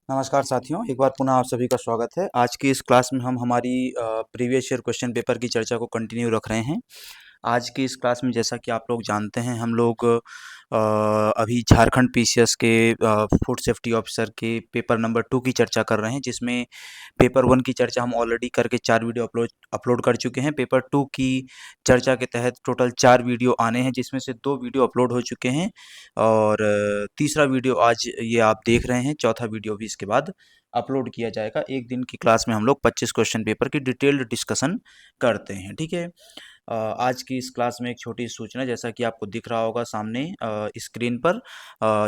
नमस्कार साथियों, एक बार पुनः आप सभी का स्वागत है। आज की इस क्लास में हम हमारी प्रीवियस ईयर क्वेश्चन पेपर की चर्चा को कंटिन्यू रख रहे हैं। आज की इस क्लास में जैसा कि आप लोग जानते हैं, हम लोग अभी झारखंड पीसीएस के फूड सेफ्टी ऑफिसर के पेपर नंबर 2 की चर्चा कर रहे हैं, जिसमें पेपर 1 की चर्चा हम ऑलरेडी करके 4 वीडियो अपलोड कर चुके हैं। पेपर 2 की चर्चा के तहत टोटल 4 वीडियो आने हैं, जिसमें से 2 वीडियो अपलोड हो चुके हैं और तीसरा वीडियो आज ये आप देख रहे हैं। चौथा वीडियो भी इसके बाद अपलोड किया जाएगा। एक दिन की क्लास में हम लोग 25 क्वेश्चन पेपर की डिटेल्ड डिस्कशन करते हैं, ठीक है। आज की इस क्लास में एक छोटी सूचना, जैसा कि आपको दिख रहा होगा सामने स्क्रीन पर,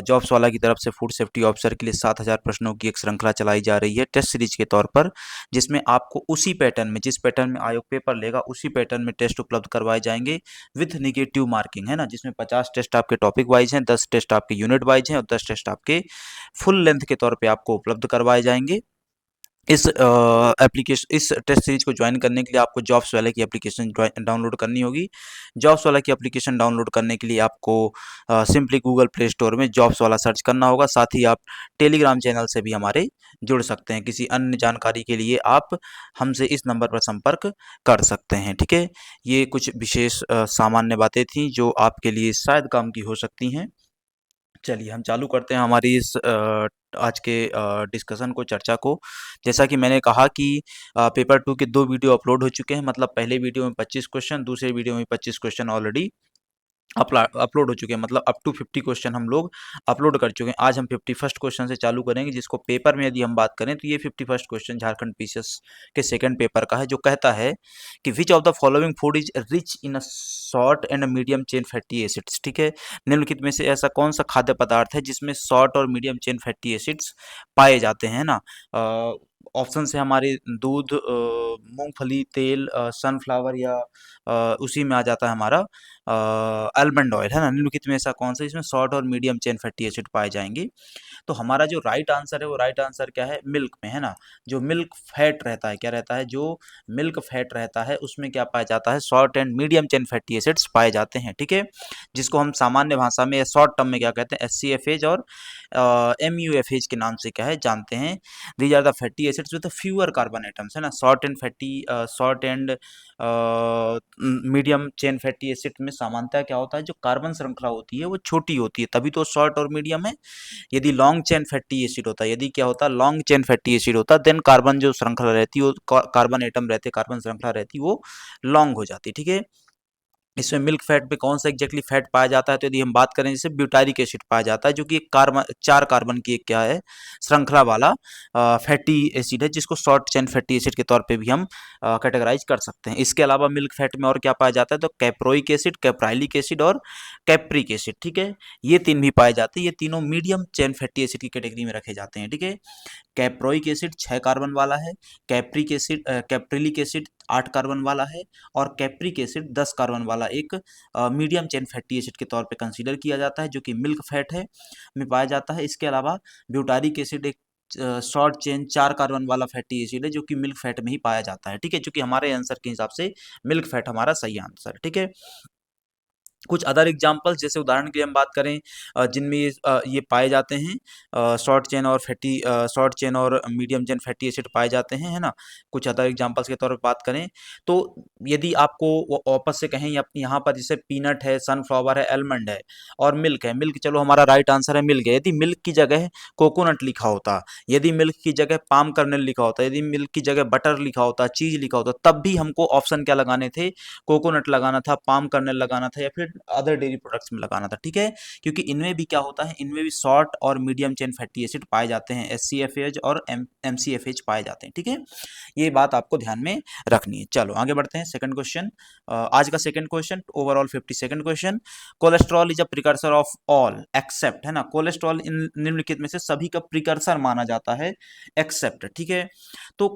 जॉब्स वाला की तरफ से फूड सेफ्टी ऑफिसर के लिए 7000 प्रश्नों की एक श्रृंखला चलाई जा रही है टेस्ट सीरीज के तौर पर, जिसमें आपको उसी पैटर्न में, जिस पैटर्न में आयोग पेपर लेगा, उसी पैटर्न में टेस्ट उपलब्ध करवाए जाएंगे विथ निगेटिव मार्किंग, है ना। जिसमें 50 टेस्ट आपके टॉपिक वाइज हैं, 10 टेस्ट आपके यूनिट वाइज हैं और 10 टेस्ट आपके फुल लेंथ के तौर पे आपको उपलब्ध करवाए जाएंगे। इस इस टेस्ट सीरीज को ज्वाइन करने के लिए आपको जॉब्स वाले की एप्लीकेशन डाउनलोड करनी होगी। जॉब्स वाला की एप्लीकेशन डाउनलोड करने के लिए आपको सिंपली गूगल प्ले स्टोर में जॉब्स वाला सर्च करना होगा। साथ ही आप टेलीग्राम चैनल से भी हमारे जुड़ सकते हैं। किसी अन्य जानकारी के लिए आप हमसे इस नंबर पर संपर्क कर सकते हैं, ठीक है। ये कुछ विशेष सामान्य बातें थी जो आपके लिए शायद काम की हो सकती हैं। चलिए हम चालू करते हैं हमारी इस आज के डिस्कशन को, चर्चा को। जैसा कि मैंने कहा कि पेपर 2 के 2 वीडियो अपलोड हो चुके हैं। मतलब पहले वीडियो में 25 क्वेश्चन, दूसरे वीडियो में 25 क्वेश्चन ऑलरेडी अपलोड हो चुके हैं। मतलब अप टू 50 क्वेश्चन हम लोग अपलोड कर चुके हैं। आज हम 51st क्वेश्चन से चालू करेंगे, जिसको पेपर में यदि हम बात करें तो ये 51st क्वेश्चन झारखंड पीसीएस के सेकंड पेपर का है, जो कहता है कि विच of the following food is rich in a short and medium chain fatty acids, ठीक है। निम्नलिखित में से ऐसा कौन सा खाद्य पदार्थ है जिसमें शॉर्ट और मीडियम चेन फैटी एसिड्स पाए जाते हैं ना। ऑप्शन है हमारे दूध, मूंगफली तेल, सनफ्लावर, या उसी में आ जाता है हमारा आलमंड ऑयल, है ना। निम्नलिखित में ऐसा कौन सा इसमें शॉर्ट और मीडियम चेन फैटी एसिड पाए जाएंगे। तो हमारा जो राइट आंसर है वो राइट आंसर क्या है, मिल्क में, है ना। जो मिल्क फैट रहता है, क्या रहता है, जो मिल्क फैट रहता है उसमें क्या पाया जाता है, short and medium chain fatty acids पाए जाते हैं, ठीक है। जिसको हम सामान्य भाषा में या शॉर्ट टर्म में क्या कहते हैं, SCFH और MUFH के नाम से क्या है जानते हैं। These are the fatty acids with fewer carbon atoms, है ना। Short and medium chain fatty acid में सामान्यतः क्या होता है, जो कार्बन श्रृंखला होती है वो छोटी होती है, तभी तो शॉर्ट और मीडियम है। यदि लॉन्ग चेन फैटी एसिड होता है, यदि क्या होता है, लॉन्ग चेन फैटी एसिड होता है, देन कार्बन जो श्रृंखला रहती है, वो कार्बन एटम रहते, कार्बन श्रृंखला रहती, वो लॉन्ग हो जाती, ठीक है। इसमें मिल्क फैट पे कौन सा एग्जैक्टली फैट पाया जाता है, तो यदि हम बात करें जैसे ब्यूटारिक एसिड पाया जाता है, जो कि एक कार्बन 4 कार्बन की एक क्या है, श्रृंखला वाला फैटी एसिड है, जिसको शॉर्ट चेन फैटी एसिड के तौर पे भी हम कैटेगराइज कर सकते हैं। इसके अलावा मिल्क फैट में और क्या पाया जाता है, तो कैप्रोइक एसिड, कैप्राइलिक एसिड और कैप्रिक एसिड, ठीक है। ये 3 भी पाए जाते हैं। ये तीनों मीडियम चेन फैटी एसिड की कैटेगरी में रखे जाते हैं, ठीक है। कैप्रोइक एसिड 6 कार्बन वाला है, कैप्रिलिक एसिड 8 कार्बन वाला है और कैप्रिक एसिड 10 कार्बन वाला एक मीडियम चेन फैटी एसिड के तौर पे कंसीडर किया जाता है, जो कि मिल्क फैट है में पाया जाता है। इसके अलावा ब्यूटारिक एसिड एक शॉर्ट चेन 4 कार्बन वाला फैटी एसिड है, जो कि मिल्क फैट में ही पाया जाता है, ठीक है। चूंकि हमारे आंसर के हिसाब से मिल्क फैट हमारा सही आंसर, ठीक है। कुछ अदर एग्जांपल्स, जैसे उदाहरण के लिए हम बात करें जिनमें ये पाए जाते हैं, शॉर्ट चेन और मीडियम चेन फैटी एसिड पाए जाते हैं, है ना। कुछ अदर एग्जांपल्स के तौर पर बात करें तो यदि आपको वो वापस से कहें, यहाँ पर जैसे पीनट है, सनफ्लावर है, आलमंड है और मिल्क है। मिल्क चलो हमारा राइट आंसर है मिल्क है। यदि मिल्क की जगह कोकोनट लिखा होता, यदि मिल्क की जगह पाम कर्नेल लिखा होता, यदि मिल्क की जगह बटर लिखा होता, चीज लिखा होता, तब भी हमको ऑप्शन क्या लगाने थे, कोकोनट लगाना था, पाम कर्नेल लगाना था, या फिर अदर डेयरी प्रोडक्ट्स में लगाना था, ठीक है। क्योंकि इनमें भी क्या होता है, इनमें भी शॉर्ट और मीडियम चेन फैटी एसिड पाए जाते हैं, SCFH और MCFH पाए जाते हैं, ठीक है। ये बात आपको ध्यान में रखनी है। चलो आगे बढ़ते हैं। सेकंड क्वेश्चन, आज का second question, overall 52nd question. Cholesterol is a precursor of all except, है ना। कोलेस्ट्रॉल इन निम्नलिखित में से सभी का प्रिकर्सर माना जाता है एक्सेप्ट, ठीक है। तो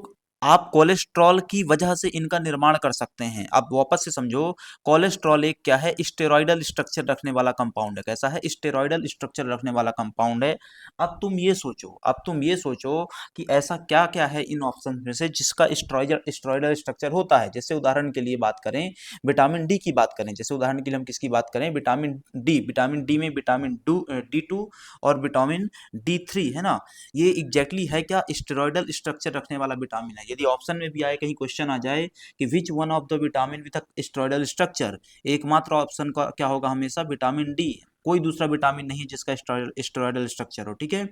आप कोलेस्ट्रॉल की वजह से इनका निर्माण कर सकते हैं। अब वापस से समझो, कोलेस्ट्रॉल एक क्या है, स्टेरॉयडल स्ट्रक्चर रखने वाला कंपाउंड है। कैसा है? स्टेरॉयडल स्ट्रक्चर रखने वाला कंपाउंड है। अब तुम ये सोचो कि ऐसा क्या क्या है इन ऑप्शन में से जिसका स्टेरॉयडल स्ट्रक्चर होता है। जैसे उदाहरण के लिए बात करें, विटामिन डी की बात करें, जैसे उदाहरण के लिए हम किसकी बात करें, विटामिन डी में विटामिन D2 और विटामिन D3 है ना, ये एग्जैक्टली है क्या, स्टेरॉयडल स्ट्रक्चर रखने वाला विटामिन है। यदि ऑप्शन में भी आए, कहीं क्वेश्चन आ जाए कि विच one of the vitamin with steroidal structure, एकमात्र ऑप्शन का क्या होगा हमेशा, विटामिन डी। कोई दूसरा विटामिन नहीं है जिसका स्टेरॉयडल स्ट्रक्चर हो, ठीक है।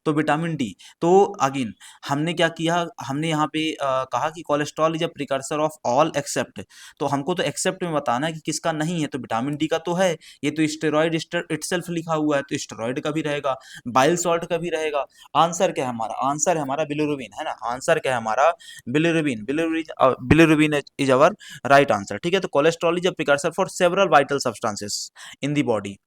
तो विटामिन डी। तो अगेन हमने क्या किया, हमने यहाँ पे कहा कि cholesterol is a precursor of all except, तो हमको तो एक्सेप्ट में बताना है कि किसका नहीं है। तो विटामिन डी का तो है, ये तो स्टेरॉयड इटसेल्फ लिखा हुआ है, तो स्टेरॉयड का भी रहेगा, बाइल सॉल्ट का भी रहेगा। आंसर क्या है हमारा? आंसर है हमारा बिलिरुबिन, है ना। आंसर क्या है हमारा? Bilirubin is our right answer, ठीक है। तो cholesterol is a precursor for several vital substances in the body.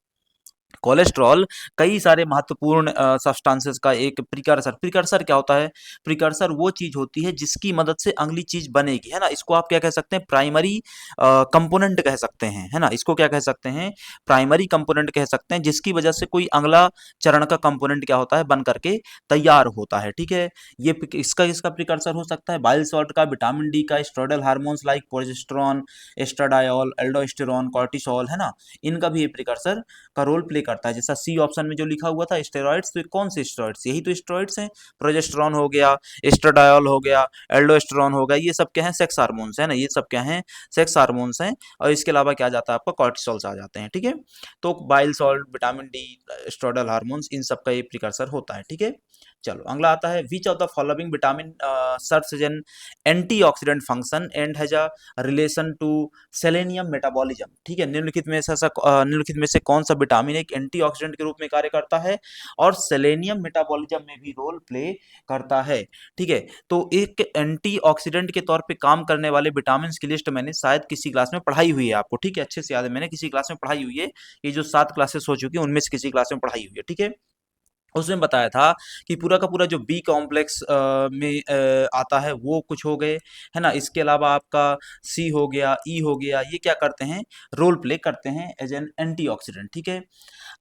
Cholesterol कई सारे महत्वपूर्ण सब्सटेंसेस का एक प्रिकर्सर। प्रिकर्सर क्या होता है? प्रिकर्सर वो चीज होती है जिसकी मदद से अगली चीज बनेगी, है ना। इसको आप क्या कह सकते हैं? प्राइमरी कंपोनेंट कह सकते हैं, है ना। इसको क्या कह सकते हैं? प्राइमरी कंपोनेंट कह सकते हैं, जिसकी वजह से कोई अगला चरण का कंपोनेंट क्या होता है, बन करके तैयार होता है, ठीक है। ये इसका इसका प्रिकर्सर हो सकता है बाइल सॉल्ट का, विटामिन डी का, steroidal hormones like progesterone, estradiol, aldosterone, cortisol, है ना, इनका भी ये प्रिकर्सर का रोल प्ले करता है। जैसा सी ऑप्शन में जो लिखा हुआ था स्टेरॉइड्स, तो कौन से स्टेरॉइड्स? यही तो स्टेरॉइड्स हैं। प्रोजेस्टेरॉन हो गया, एस्ट्राडायोल हो गया, एल्डोस्टेरॉन हो गया, ये सब क्या है? सेक्स हार्मोन्स, है ना। ये सब क्या है? सेक्स हार्मोन्स हैं। और इसके अलावा क्या जाता है आपका? कॉर्टिसोल्स आ जाते हैं, ठीक है। तो bile salt, vitamin D, steroidal hormones, इन सब का ये प्रिकर्सर होता है, ठीक है। चलो अगला आता है, which of the following vitamin serves as an antioxidant function and has a relation to selenium metabolism, ठीक है। निम्नलिखित में से कौन सा विटामिन एक एंटीऑक्सीडेंट के रूप में कार्य करता है और सेलेनियम मेटाबॉलिज्म में भी रोल प्ले करता है, ठीक है। तो एक एंटीऑक्सीडेंट के तौर पे काम करने वाले विटामिन की लिस्ट मैंने शायद किसी क्लास में पढ़ाई हुई है आपको, ठीक है, अच्छे से याद है, मैंने किसी क्लास में पढ़ाई हुई है। ये जो 7 क्लासेस हो चुकी है उनमें से किसी क्लास में पढ़ाई हुई है, ठीक है। उसमें बताया था कि पूरा का पूरा जो बी कॉम्प्लेक्स में आता है वो कुछ हो गए, है ना। इसके अलावा आपका सी हो गया, ई हो गया, ये क्या करते हैं? रोल प्ले करते हैं एज एन एंटीऑक्सीडेंट, ठीक है।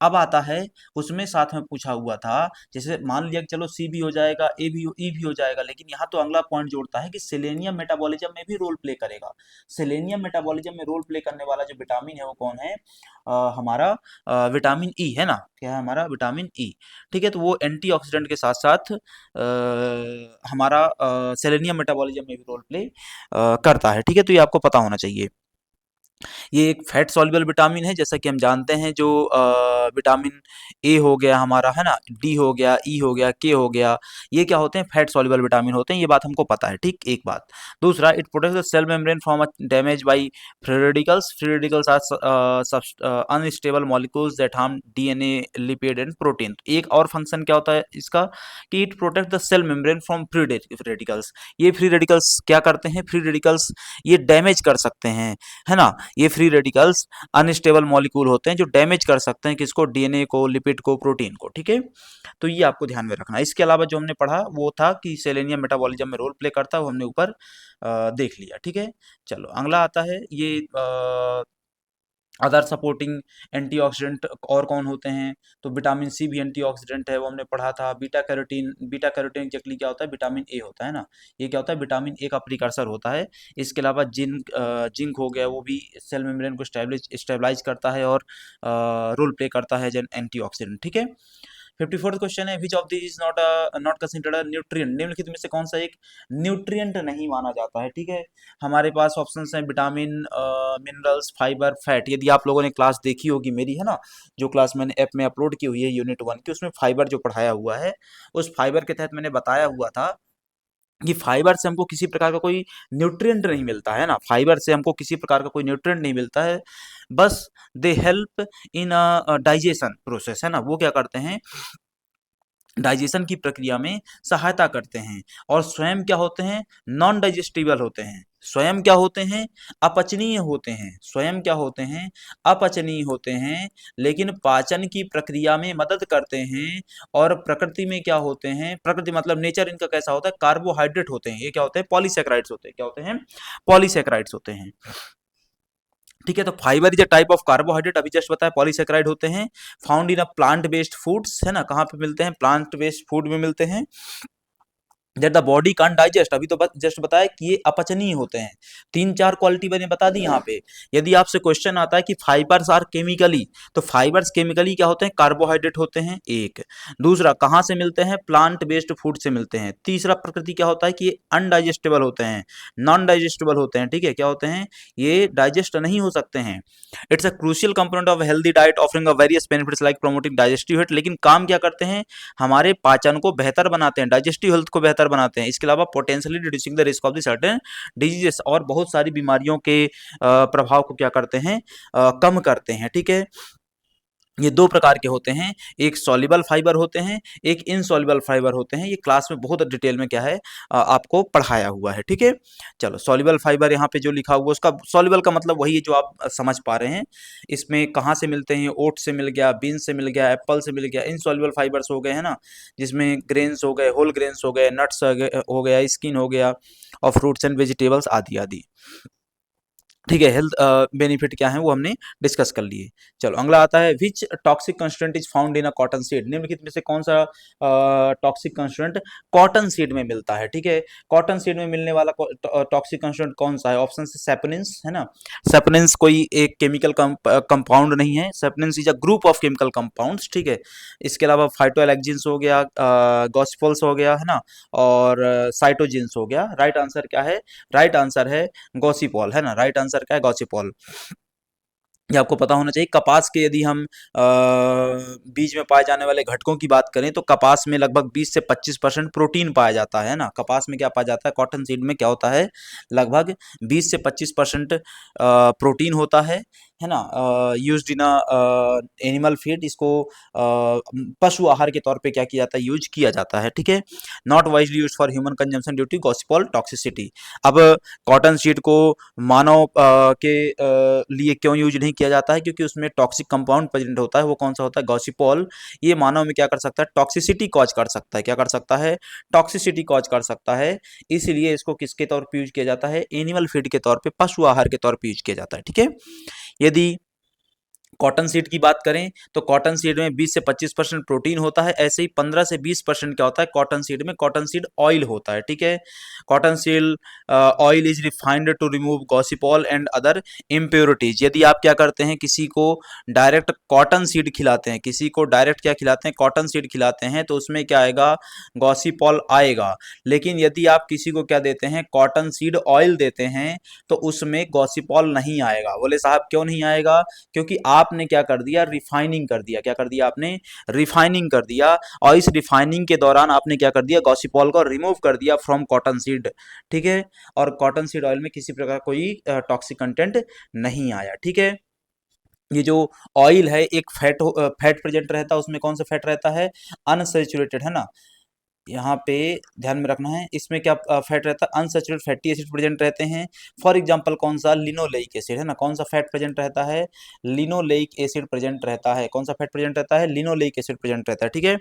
अब आता है, उसमें साथ में पूछा हुआ था, जैसे मान लिया कि चलो सी भी हो जाएगा, ई भी हो जाएगा, लेकिन यहाँ तो अगला पॉइंट जोड़ता है कि सेलेनियम मेटाबॉलिज्म में भी रोल प्ले करेगा। सेलेनियम मेटाबॉलिज्म में रोल प्ले करने वाला जो विटामिन है वो कौन है? हमारा विटामिन ई, है ना। क्या है हमारा? विटामिन ई, ठीक है। तो वो एंटीऑक्सीडेंट के साथ साथ हमारा सेलेनियम मेटाबॉलिज्म में भी रोल प्ले करता है, ठीक है। तो ये आपको पता होना चाहिए। ये एक फैट सॉल्युबल विटामिन है, जैसा कि हम जानते हैं, जो विटामिन ए हो गया हमारा, है ना, डी हो गया, ई हो गया, के हो गया, ये क्या होते हैं? फैट सॉल्युबल विटामिन होते हैं, ये बात हमको पता है, ठीक, एक बात। दूसरा, it protects the cell membrane from damage by free radicals. Free radicals are unstable molecules that harm DNA, lipid and protein. एक और फंक्शन क्या होता है इसका, कि it protect the cell membrane from free radicals. ये फ्री रेडिकल्स क्या करते हैं? फ्री रेडिकल्स ये डैमेज कर सकते हैं, है ना। ये फ्री रेडिकल्स अनस्टेबल मॉलिक्यूल होते हैं जो डैमेज कर सकते हैं किसको? डीएनए को, लिपिड को, प्रोटीन को, ठीक है। तो ये आपको ध्यान में रखना है। इसके अलावा जो हमने पढ़ा वो था कि सेलेनियम मेटाबॉलिज्म में रोल प्ले करता है, वो हमने ऊपर देख लिया, ठीक है। चलो अगला आता है, ये अदर सपोर्टिंग एंटीऑक्सीडेंट और कौन होते हैं? तो विटामिन सी भी एंटीऑक्सीडेंट है, वो हमने पढ़ा था। बीटा कैरोटीन एक्जेक्टली क्या होता है? विटामिन ए होता है ना। ये क्या होता है? विटामिन ए का प्रिकर्सर होता है। इसके अलावा जिंक हो गया, वो भी सेल मेम्ब्रेन को स्टेबलाइज करता है और रोल प्ले करता है एज एन एंटीऑक्सीडेंट, ठीक है। 54th क्वेश्चन है, which of this is not considered a nutrient. निम्नलिखित में से कौन सा एक न्यूट्रिएंट नहीं माना जाता है, ठीक है। हमारे पास ऑप्शंस हैं विटामिन, मिनरल्स, फाइबर, फैट। यदि आप लोगों ने क्लास देखी होगी मेरी, है ना, जो क्लास मैंने ऐप में अपलोड की हुई है यूनिट 1 की, उसमें फाइबर जो पढ़ाया हुआ है, उस फाइबर के तहत मैंने बताया हुआ था कि फाइबर से हमको किसी प्रकार का कोई न्यूट्रिएंट नहीं मिलता है ना। फाइबर से हमको किसी प्रकार का कोई न्यूट्रिएंट नहीं मिलता है, बस they help in digestion process, है ना। वो क्या करते हैं? डाइजेशन की प्रक्रिया में सहायता करते हैं, और स्वयं क्या होते हैं? नॉन डाइजेस्टिबल होते हैं, स्वयं क्या होते हैं? अपचनीय होते हैं। स्वयं क्या होते हैं? अपचनीय होते हैं, लेकिन पाचन की प्रक्रिया में मदद करते हैं। और प्रकृति में क्या होते हैं? प्रकृति मतलब नेचर इनका कैसा होता है? कार्बोहाइड्रेट होते हैं। ये क्या होते हैं? पॉलीसेकेराइड्स होते हैं। क्या होते हैं? पॉलीसेकेराइड्स होते हैं। ठीक है, तो fibre is a type of carbohydrate, अभी जस्ट बताया पॉलीसेकेराइड होते हैं। Found in a plant based foods, है ना, कहाँ पे मिलते हैं? प्लांट बेस्ड फूड में मिलते हैं। That the body can't digest, अभी तो जस्ट बताया कि ये अपचनीय होते हैं। तीन चार क्वालिटी मैंने बता दी यहाँ पे। यदि आपसे क्वेश्चन आता है कि फाइबर्स आर केमिकली, तो फाइबर्स केमिकली क्या होते हैं? कार्बोहाइड्रेट होते हैं, एक। दूसरा, कहाँ से मिलते हैं? प्लांट बेस्ड फूड से मिलते हैं। तीसरा, प्रकृति क्या होता है कि ये अनडाइजेस्टेबल होते हैं, नॉन डाइजेस्टेबल होते हैं। ठीक है, क्या होते हैं? ये डाइजेस्ट नहीं हो सकते हैं। It's a crucial component of healthy diet offering a various benefits like promoting digestive health, लेकिन काम क्या करते हैं? हमारे पाचन को बेहतर बनाते हैं, डाइजेस्टिव हेल्थ को बेहतर बनाते हैं। इसके अलावा potentially reducing the risk of the certain diseases, और बहुत सारी बीमारियों के प्रभाव को क्या करते हैं? कम करते हैं। ठीक है, ये दो प्रकार के होते हैं, एक सॉल्युबल फाइबर होते हैं, एक इनसॉल्युबल फाइबर होते हैं। ये क्लास में बहुत डिटेल में क्या है आपको पढ़ाया हुआ है। ठीक है, चलो सॉल्युबल फाइबर यहाँ पे जो लिखा हुआ है, उसका सॉल्युबल का मतलब वही है जो आप समझ पा रहे हैं। इसमें कहाँ से मिलते हैं? ओट से मिल गया, बीन से मिल गया, एप्पल से मिल गया। इनसॉल्युबल फाइबर्स हो गए, है ना, जिसमें ग्रेन्स हो गए, होल ग्रेन्स हो गए, नट्स हो गया, स्किन हो गया, और फ्रूट्स एंड वेजिटेबल्स आदि आदि। ठीक है, हेल्थ बेनिफिट क्या है वो हमने डिस्कस कर लिए। चलो अगला आता है, which toxic constituent is found in a cotton seed, निम्नलिखित में से कौन सा टॉक्सिक कंस्टिट्यूएंट कॉटन सीड में मिलता है? ठीक है, कॉटन सीड में मिलने वाला टॉक्सिक कंस्टिट्यूएंट कौन सा है? ऑप्शन से सेपनिन्स, है ना। सेपनिन्स कोई एक केमिकल कंपाउंड नहीं है, saponins is a group of chemical compounds. ठीक है, इसके अलावा फाइटोएलेक्जिन्स हो गया, गॉसिपोल्स हो गया, है ना, और साइटोजिन्स हो गया। राइट आंसर क्या है? राइट आंसर है गॉसिपॉल, है ना। राइट आंसर क्या है? गॉसिपॉल। ये आपको पता होना चाहिए। कपास के यदि हम बीज में पाए जाने वाले घटकों की बात करें, तो कपास में लगभग 20 से 25% प्रोटीन पाया जाता है ना। कपास में क्या पाया जाता है? कॉटन सीड में क्या होता है? लगभग 20 से 25% प्रोटीन होता है ना। यूज्ड इन एनिमल फीड, इसको पशु आहार के तौर पे क्या किया जाता है? यूज किया जाता है। ठीक है, not wisely use for human consumption due to gossypol toxicity. अब कॉटन सीड को मानव के लिए क्यों यूज नहीं किया जाता है? क्योंकि उसमें टॉक्सिक कंपाउंड प्रेजेंट होता है। वो कौन सा होता है? गॉसिपॉल। ये मानव में क्या कर सकता है? टॉक्सिसिटी कॉज कर सकता है। क्या कर सकता है? टॉक्सिसिटी कॉज कर सकता है। इसलिए इसको किसके तौर पे यूज किया जाता है? एनिमल फीड के तौर पे, पशु आहार के तौर पे यूज किया जाता है। ठीक है, यदि कॉटन सीड की बात करें, तो कॉटन सीड में 20 से 25% प्रोटीन होता है। ऐसे ही 15 से 20% क्या होता है? कॉटन सीड में कॉटन सीड ऑयल होता है। ठीक है, cotton seed oil is refined to remove gossypol and other impurities. यदि आप क्या करते हैं? किसी को डायरेक्ट कॉटन सीड खिलाते हैं, किसी को डायरेक्ट क्या खिलाते हैं? कॉटन सीड खिलाते हैं, तो उसमें क्या आएगा? गॉसिपॉल आएगा। लेकिन यदि आप किसी को क्या देते हैं? कॉटन सीड ऑयल देते हैं, तो उसमें गॉसिपॉल नहीं आएगा। बोले साहब क्यों नहीं आएगा? क्योंकि आपने क्या कर दिया? रिफाइनिंग कर दिया। क्या कर दिया आपने? रिफाइनिंग कर दिया। और इस रिफाइनिंग के दौरान आपने क्या कर दिया? गॉसिपॉल को रिमूव कर दिया फ्रॉम कॉटन सीड। ठीक है, और कॉटन सीड ऑयल में किसी प्रकार कोई टॉक्सिक कंटेंट नहीं आया। ठीक है, ये जो ऑयल है, एक फैट प्रेजेंट रहता है, उसमें कौन सा फैट रहता है? अनसैचुरेटेड, है ना। यहाँ पे ध्यान में रखना है, इसमें क्या फैट रहता है? अनसैचुरेटेड फैटी एसिड प्रेजेंट रहते हैं। फॉर एग्जांपल कौन सा? लिनोलेइक एसिड, है ना। कौन सा फैट प्रेजेंट रहता है? लिनोलेइक एसिड प्रेजेंट रहता है। कौन सा फैट प्रेजेंट रहता है? लिनोलेइक एसिड प्रेजेंट रहता है। ठीक है,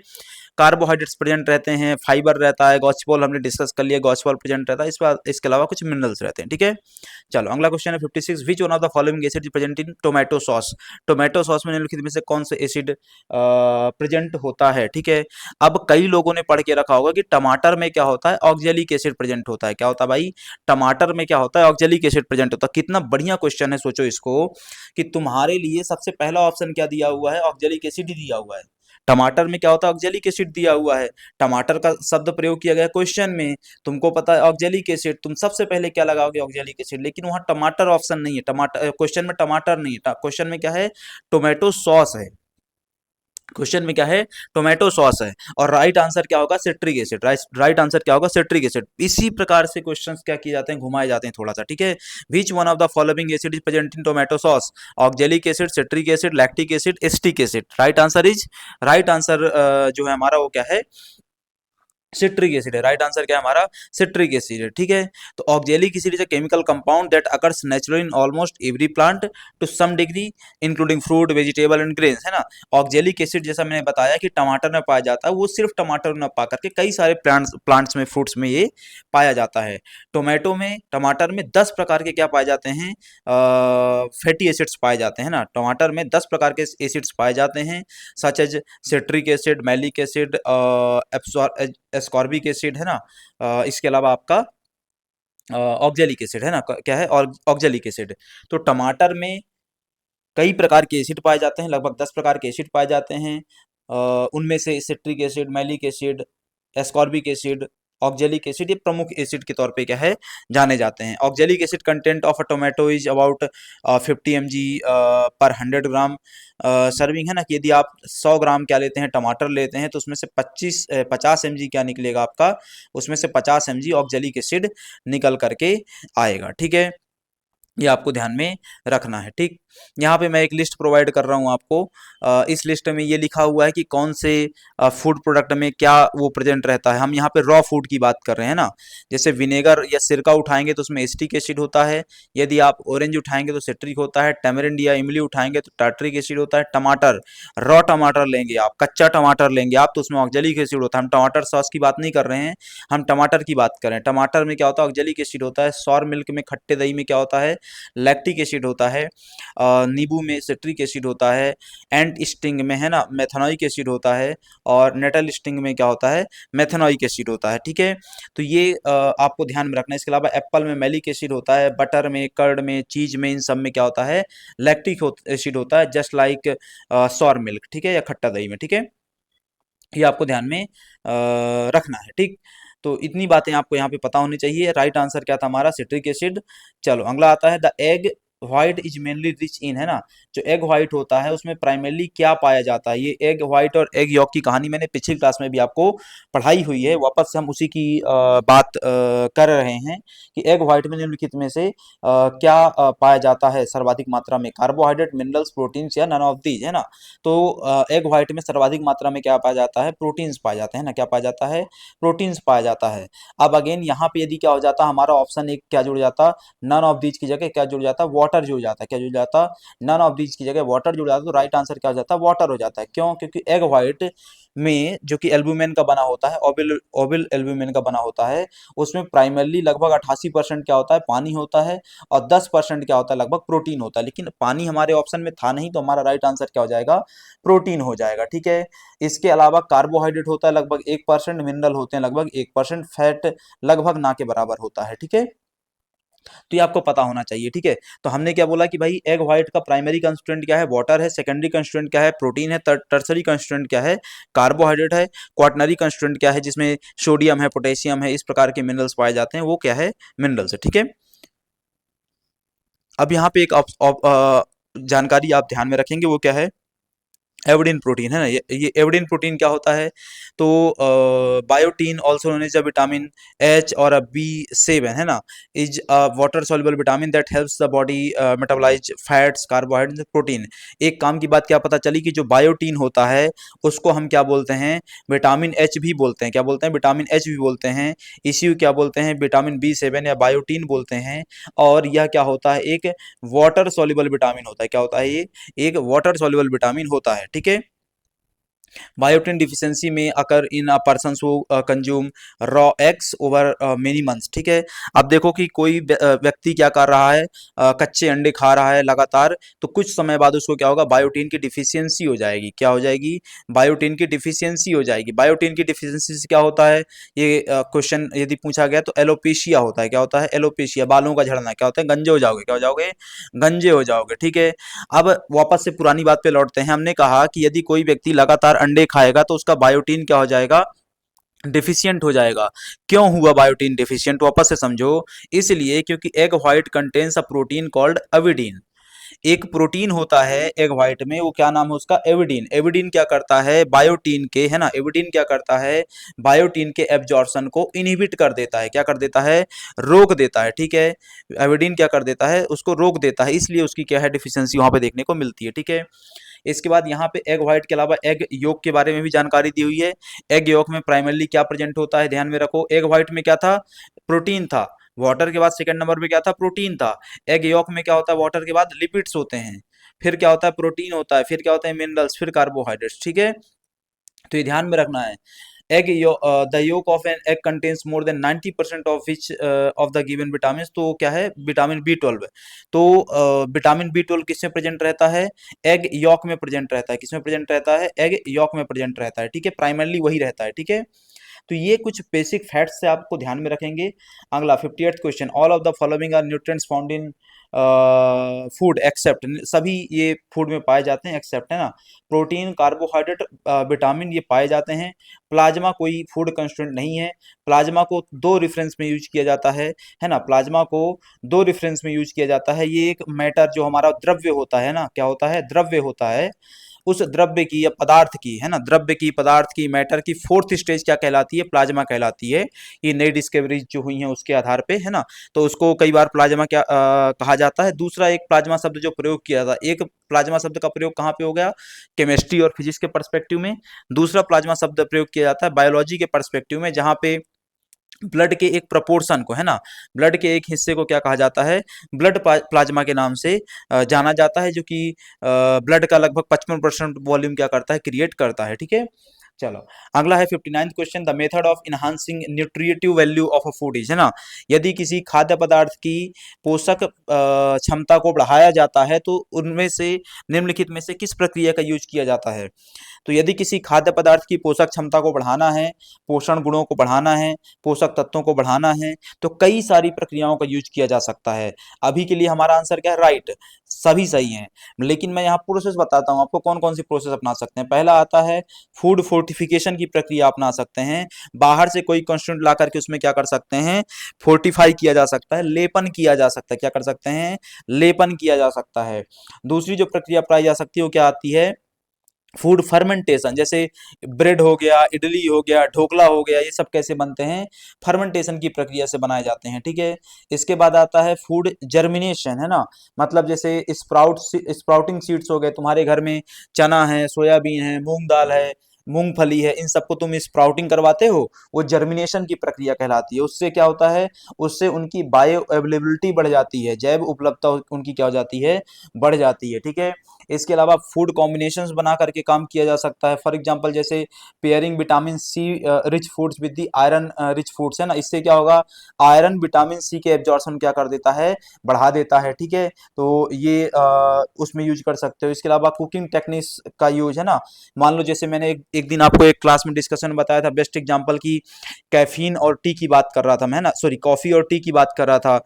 कार्बोहाइड्रेट्स प्रेजेंट रहते हैं, फाइबर रहता है, गॉसिपॉल हमने डिस्कस कर लिया, गॉसिपॉल प्रेजेंट रहता है। इसके अलावा कुछ मिनरल्स रहते हैं। ठीक है, चलो अगला क्वेश्चन है 56, विच one of the following acid present in tomato sauce. Tomato sauce में निम्नलिखित में से कौन से एसिड प्रेजेंट होता है? ठीक है, अब कई लोगों ने पढ़ के रखा होगा कि टमाटर में क्या होता है? ऑक्जेलिक एसिड प्रेजेंट होता है। क्या होता है भाई? टमाटर में क्या होता है? ऑक्जेलिक एसिड प्रेजेंट होता है। कितना बढ़िया क्वेश्चन है, सोचो इसको, कि तुम्हारे लिए सबसे पहला ऑप्शन क्या दिया हुआ है? ऑक्जेलिक एसिड ही दिया हुआ है। टमाटर में क्या होता है? ऑक्जेलिक एसिड दिया हुआ है। टमाटर का शब्द प्रयोग किया गया क्वेश्चन में, तुमको पता है ऑक्जेलिक एसिड, तुम सबसे पहले क्या लगाओगे? Oxalic acid. लेकिन वहां टमाटर ऑप्शन नहीं है, टमाटर क्वेश्चन में टमाटर नहीं है, क्वेश्चन में क्या है? टोमेटो सॉस है। क्वेश्चन में क्या है? टोमेटो सॉस है। और राइट आंसर क्या होगा? Citric acid. राइट आंसर क्या होगा? Citric acid. इसी प्रकार से क्वेश्चंस क्या किए जाते हैं? घुमाए जाते हैं थोड़ा सा। ठीक है, which one of the following acid is present in tomato sauce? Oxalic acid, citric acid, lactic acid, acetic acid. Right answer जो है हमारा वो क्या है? सिट्रिक एसिड है। राइट आंसर क्या है हमारा? सिट्रिक एसिड है। ठीक है, तो oxalic acid is a chemical compound that occurs naturally in almost every plant to some degree including fruit, vegetable and grains, है ना। ऑक्जेलिक एसिड जैसा मैंने बताया कि टमाटर में पाया जाता है, वो सिर्फ टमाटर में पा करके कई सारे प्लांट्स में, फ्रूट्स में ये पाया जाता है। टोमेटो में, टमाटर में 10 प्रकार के क्या पाए जाते हैं? फैटी एसिड्स पाए जाते हैं ना। टमाटर में 10 प्रकार के एसिड्स पाए जाते हैं, such as citric acid, malic acid, ascorbic acid, है ना। इसके अलावा आपका ऑक्जेलिक एसिड, है ना। क्या है? और ऑक्जेलिक एसिड। तो टमाटर में कई प्रकार के एसिड पाए जाते हैं, लगभग 10 प्रकार के एसिड पाए जाते हैं। उनमें से citric acid, malic acid, ascorbic acid, oxalic acid, ये प्रमुख एसिड के तौर पे क्या है? जाने जाते हैं। Oxalic acid content of a tomato is about 50 mg पर 100 ग्राम सर्विंग, है ना। कि यदि आप 100 ग्राम क्या लेते हैं? टमाटर लेते हैं, तो उसमें से 50 mg क्या निकलेगा आपका? उसमें से 50 mg ऑक्जेलिक एसिड निकल करके आएगा। ठीक है, ये आपको ध्यान में रखना है। ठीक, यहाँ पे मैं एक लिस्ट प्रोवाइड कर रहा हूँ आपको। इस लिस्ट में ये लिखा हुआ है कि कौन से फूड प्रोडक्ट में क्या वो प्रेजेंट रहता है। हम यहाँ पे रॉ फूड की बात कर रहे हैं ना। जैसे विनेगर या सिरका उठाएंगे तो उसमें एसिटिक एसिड होता है। यदि आप ऑरेंज उठाएंगे तो सिट्रिक होता है। टैमरिंड या इमली उठाएंगे तो टार्ट्रिक एसिड होता है। टमाटर, रॉ टमाटर लेंगे आप, कच्चा टमाटर लेंगे आप, तो उसमें ऑक्जेलिक एसिड होता है। हम टमाटर सॉस की बात नहीं कर रहे हैं, हम टमाटर की बात कर रहे हैं। टमाटर में क्या होता है? ऑक्जेलिक एसिड होता है। सॉर मिल्क में, खट्टे दही में क्या होता है? लैक्टिक एसिड होता है। नींबू में सिट्रिक एसिड होता है। एंट स्टिंग में, है ना, मेथनोइक एसिड होता है। और नेटल स्टिंग में क्या होता है? मेथनोइक एसिड होता है। ठीक है, तो ये आपको ध्यान में रखना है। इसके अलावा एप्पल में मैलिक एसिड होता है। बटर में, कर्ड में, चीज में, इन सब में क्या होता है? लैक्टिक एसिड होता है, जस्ट लाइक सॉर मिल्क, ठीक है, या खट्टा दही में। ठीक है, ये आपको ध्यान में रखना है। ठीक, तो इतनी बातें आपको यहाँ पे पता होनी चाहिए। राइट आंसर क्या था हमारा? Citric acid. चलो अगला आता है, the egg white is mainly rich in, है ना। जो एग व्हाइट होता है उसमें प्राइमरली क्या पाया जाता है? ये एग व्हाइट और एग यॉक की कहानी मैंने पिछली क्लास में भी आपको पढ़ाई हुई है, वापस से हम उसी की बात कर रहे हैं कि एग व्हाइट में निम्नलिखित में से क्या पाया जाता है सर्वाधिक मात्रा में? कार्बोहाइड्रेट, मिनरल्स, प्रोटीन्स, या नन ऑफ दीज, है ना। तो एग व्हाइट में सर्वाधिक मात्रा में क्या पाया जाता है? प्रोटीन्स पाए जाते हैं ना। क्या पाया जाता है? प्रोटीन्स पाया जाता है। अब अगेन यहाँ पे यदि क्या हो जाता, हमारा ऑप्शन एक क्या जुड़ जाता? नन ऑफ दीज की जगह क्या जुड़ जाता? वाटर जुड़ जाता है। क्या जुड़ जाता? नन ऑफ दीज की जगह वाटर जुड़ जाता। तो राइट आंसर क्या हो जाता? वाटर हो जाता है। क्यों? क्योंकि एग व्हाइट में जो कि एल्बुमिन का बना होता है, ओविल ओविल एल्बुमिन का बना होता है, उसमें प्राइमरली लगभग 88% क्या होता है? पानी होता है, और 10% क्या होता है? लगभग प्रोटीन होता है। लेकिन पानी हमारे ऑप्शन में था नहीं, तो हमारा राइट आंसर क्या हो जाएगा? प्रोटीन हो जाएगा। ठीक है, इसके अलावा कार्बोहाइड्रेट होता है लगभग 1%, मिनरल होते हैं लगभग 1%, फैट लगभग ना के बराबर होता है। ठीक है, तो ये आपको पता होना चाहिए। ठीक है, तो हमने क्या बोला कि भाई एग व्हाइट का प्राइमरी कंस्टिट्यूएंट क्या है? वाटर है। सेकेंडरी कंस्टिट्यूएंट क्या है? प्रोटीन है। टर्सरी कंस्टिट्यूएंट क्या है? कार्बोहाइड्रेट है। क्वाटनरी कंस्टिट्यूएंट क्या है? जिसमें सोडियम है, पोटेशियम है, इस प्रकार के मिनरल्स पाए जाते हैं, वो क्या है? मिनरल्स है। ठीक है, अब यहाँ पे एक जानकारी आप ध्यान में रखेंगे, वो क्या है? एवोडिन प्रोटीन, है ना। ये एवोडिन प्रोटीन क्या होता है? तो biotin also known as a vitamin H और B7, है ना, is a water soluble vitamin that helps the body metabolise fats, carbohydrate, protein. एक काम की बात क्या पता चली कि जो बायोटीन होता है उसको हम क्या बोलते हैं? विटामिन एच भी बोलते हैं। क्या बोलते हैं? विटामिन एच भी बोलते हैं। इसी को क्या बोलते हैं? विटामिन B7 या बायोटीन बोलते हैं। और यह क्या होता है? एक वाटर सॉल्युबल विटामिन होता है। क्या होता है? ये एक वाटर सॉल्युबल विटामिन होता है। ठीक है, बायोटिन डिफिशियंसी में occur in a person who consume raw eggs over many months. ठीक है, अब देखो कि कोई व्यक्ति क्या कर रहा है? कच्चे अंडे खा रहा है लगातार, तो कुछ समय बाद उसको क्या होगा? बायोटिन की डिफिशियंसी हो जाएगी। क्या हो जाएगी? बायोटिन की डिफिशियंसी हो जाएगी। बायोटिन की डिफिशियंसी से क्या होता है? ये क्वेश्चन यदि पूछा गया तो एलोपेशिया होता है। क्या होता है? एलोपेशिया, बालों का झड़ना। क्या होता है? गंजे हो जाओगे। क्या हो जाओगे? गंजे हो जाओगे। ठीक है, अब वापस से पुरानी बात पे लौटते हैं। हमने कहा कि यदि कोई व्यक्ति लगातार अंडे खाएगा तो उसका बायोटीन क्या हो जाएगा? डिफिशियंट हो जाएगा। क्यों हुआ बायोटीन डिफिशियंट? वापस से समझो। इसलिए क्योंकि egg white contains a protein called avidin. एक प्रोटीन होता है एग व्हाइट में, वो क्या नाम है उसका? एविडीन। एविडीन क्या करता है? बायोटीन के, है ना, एविडीन क्या करता है? बायोटीन के एब्जॉर्प्शन को इनहिबिट कर देता है। क्या कर देता है? रोक देता है। ठीक है, एविडीन क्या कर देता है? उसको रोक देता है, इसलिए उसकी क्या है? डिफिशियंसी वहां पे देखने को मिलती है। ठीक है, इसके बाद यहाँ पे एग व्हाइट के अलावा एग योक के बारे में भी जानकारी दी हुई है। एग योक में प्राइमरली क्या प्रेजेंट होता है, ध्यान में रखो। एग व्हाइट में क्या था, प्रोटीन था। वाटर के बाद सेकंड नंबर पे क्या था, प्रोटीन था। एग योक में क्या होता है, वाटर के बाद लिपिड्स होते हैं, फिर क्या होता है, प्रोटीन होता है, फिर क्या होता है, मिनरल्स, फिर कार्बोहाइड्रेट्स। ठीक है, तो ये ध्यान में रखना है। Egg the yolk of an egg contains more than 90% of which of the given vitamin. तो क्या है, विटामिन B12। तो विटामिन B12 किसमें प्रेजेंट रहता है, एग यॉक में प्रेजेंट रहता है। किसमें प्रेजेंट रहता है, एग यॉक में प्रेजेंट रहता है। ठीक है, प्राइमरली वही रहता है। ठीक है, तो ये कुछ बेसिक फैक्ट्स से आपको ध्यान में रखेंगे। अगला 58th question, all of the following are nutrients found in food except. सभी ये फूड में पाए जाते हैं एक्सेप्ट, है ना, प्रोटीन, कार्बोहाइड्रेट, विटामिन, ये पाए जाते हैं। प्लाज्मा कोई फूड कंस्टिट्यूएंट नहीं है। प्लाज्मा को दो रेफरेंस में यूज किया जाता है ना, प्लाज्मा को दो रेफरेंस में यूज किया जाता है। ये एक मैटर जो हमारा द्रव्य होता है ना, क्या होता है, द्रव्य होता है। उस द्रव्य की या पदार्थ की, है ना, द्रव्य की, पदार्थ की, मैटर की फोर्थ स्टेज क्या कहलाती है, प्लाज्मा कहलाती है। ये नई डिस्कवरीज जो हुई हैं उसके आधार पे, है ना, तो उसको कई बार प्लाज्मा क्या कहा जाता है। दूसरा एक प्लाज्मा शब्द जो प्रयोग किया था, एक प्लाज्मा शब्द का प्रयोग कहाँ पे हो गया, केमिस्ट्री और फिजिक्स के पर्सपेक्टिव में। दूसरा प्लाज्मा शब्द प्रयोग किया जाता है बायोलॉजी के पर्सपेक्टिव में, जहाँ पे ब्लड के एक प्रपोर्शन को, है ना, ब्लड के एक हिस्से को क्या कहा जाता है, ब्लड प्लाज्मा के नाम से जाना जाता है, जो कि ब्लड का लगभग 55% वॉल्यूम क्या करता है, क्रिएट करता है। ठीक है, चलो अगला है 59th question, the method of enhancing nutritive value of a food is, है ना, यदि किसी खाद्य पदार्थ की पोषक क्षमता को बढ़ाया जाता है तो उनमें से निम्नलिखित में से किस प्रक्रिया का यूज किया जाता है। तो यदि किसी खाद्य पदार्थ की पोषक क्षमता को बढ़ाना है, पोषण गुणों को बढ़ाना है, पोषक तत्वों को बढ़ाना है, तो कई सारी प्रक्रियाओं का यूज किया जा सकता है। अभी के लिए हमारा आंसर क्या है, राइट, सभी सही हैं। लेकिन मैं यहाँ प्रोसेस बताता हूँ आपको कौन कौन सी प्रोसेस अपना सकते हैं। पहला आता है फूड फोर्टिफिकेशन की प्रक्रिया अपना सकते हैं। बाहर से कोई कंस्टिट्यूएंट ला करके उसमें क्या कर सकते हैं, फोर्टिफाई किया जा सकता है, लेपन किया जा सकता है। क्या कर सकते हैं, लेपन किया जा सकता है। दूसरी जो प्रक्रिया अपनाई जा सकती है वो क्या आती है, फूड फर्मेंटेशन। जैसे ब्रेड हो गया, इडली हो गया, ढोकला हो गया, ये सब कैसे बनते हैं, फर्मेंटेशन की प्रक्रिया से बनाए जाते हैं। ठीक है, इसके बाद आता है फूड जर्मिनेशन, है ना, मतलब जैसे स्प्राउटिंग सीड्स हो गए, तुम्हारे घर में चना है, सोयाबीन है, मूंग दाल है, मूंगफली है, इन सबको तुम स्प्राउटिंग करवाते हो, वो जर्मिनेशन की प्रक्रिया कहलाती है। उससे क्या होता है, उससे उनकी बायो अवेलेबिलिटी बढ़ जाती है, जैव उपलब्धता उनकी क्या हो जाती है, बढ़ जाती है। ठीक है, इसके अलावा फूड कॉम्बिनेशंस बना करके काम किया जा सकता है। फॉर एग्जांपल जैसे pairing vitamin C rich foods with the iron rich foods, है ना, इससे क्या होगा, आयरन विटामिन सी के एब्जॉर्प्शन क्या कर देता है, बढ़ा देता है। ठीक है, तो ये उसमें यूज कर सकते हो। इसके अलावा कुकिंग टेक्निक्स का यूज, है ना, मान लो जैसे मैंने एक दिन आपको एक क्लास में डिस्कशन में बताया था, बेस्ट एग्जांपल की कैफीन और टी की बात कर रहा था मैं, है ना, सॉरी, कॉफी और टी की बात कर रहा था।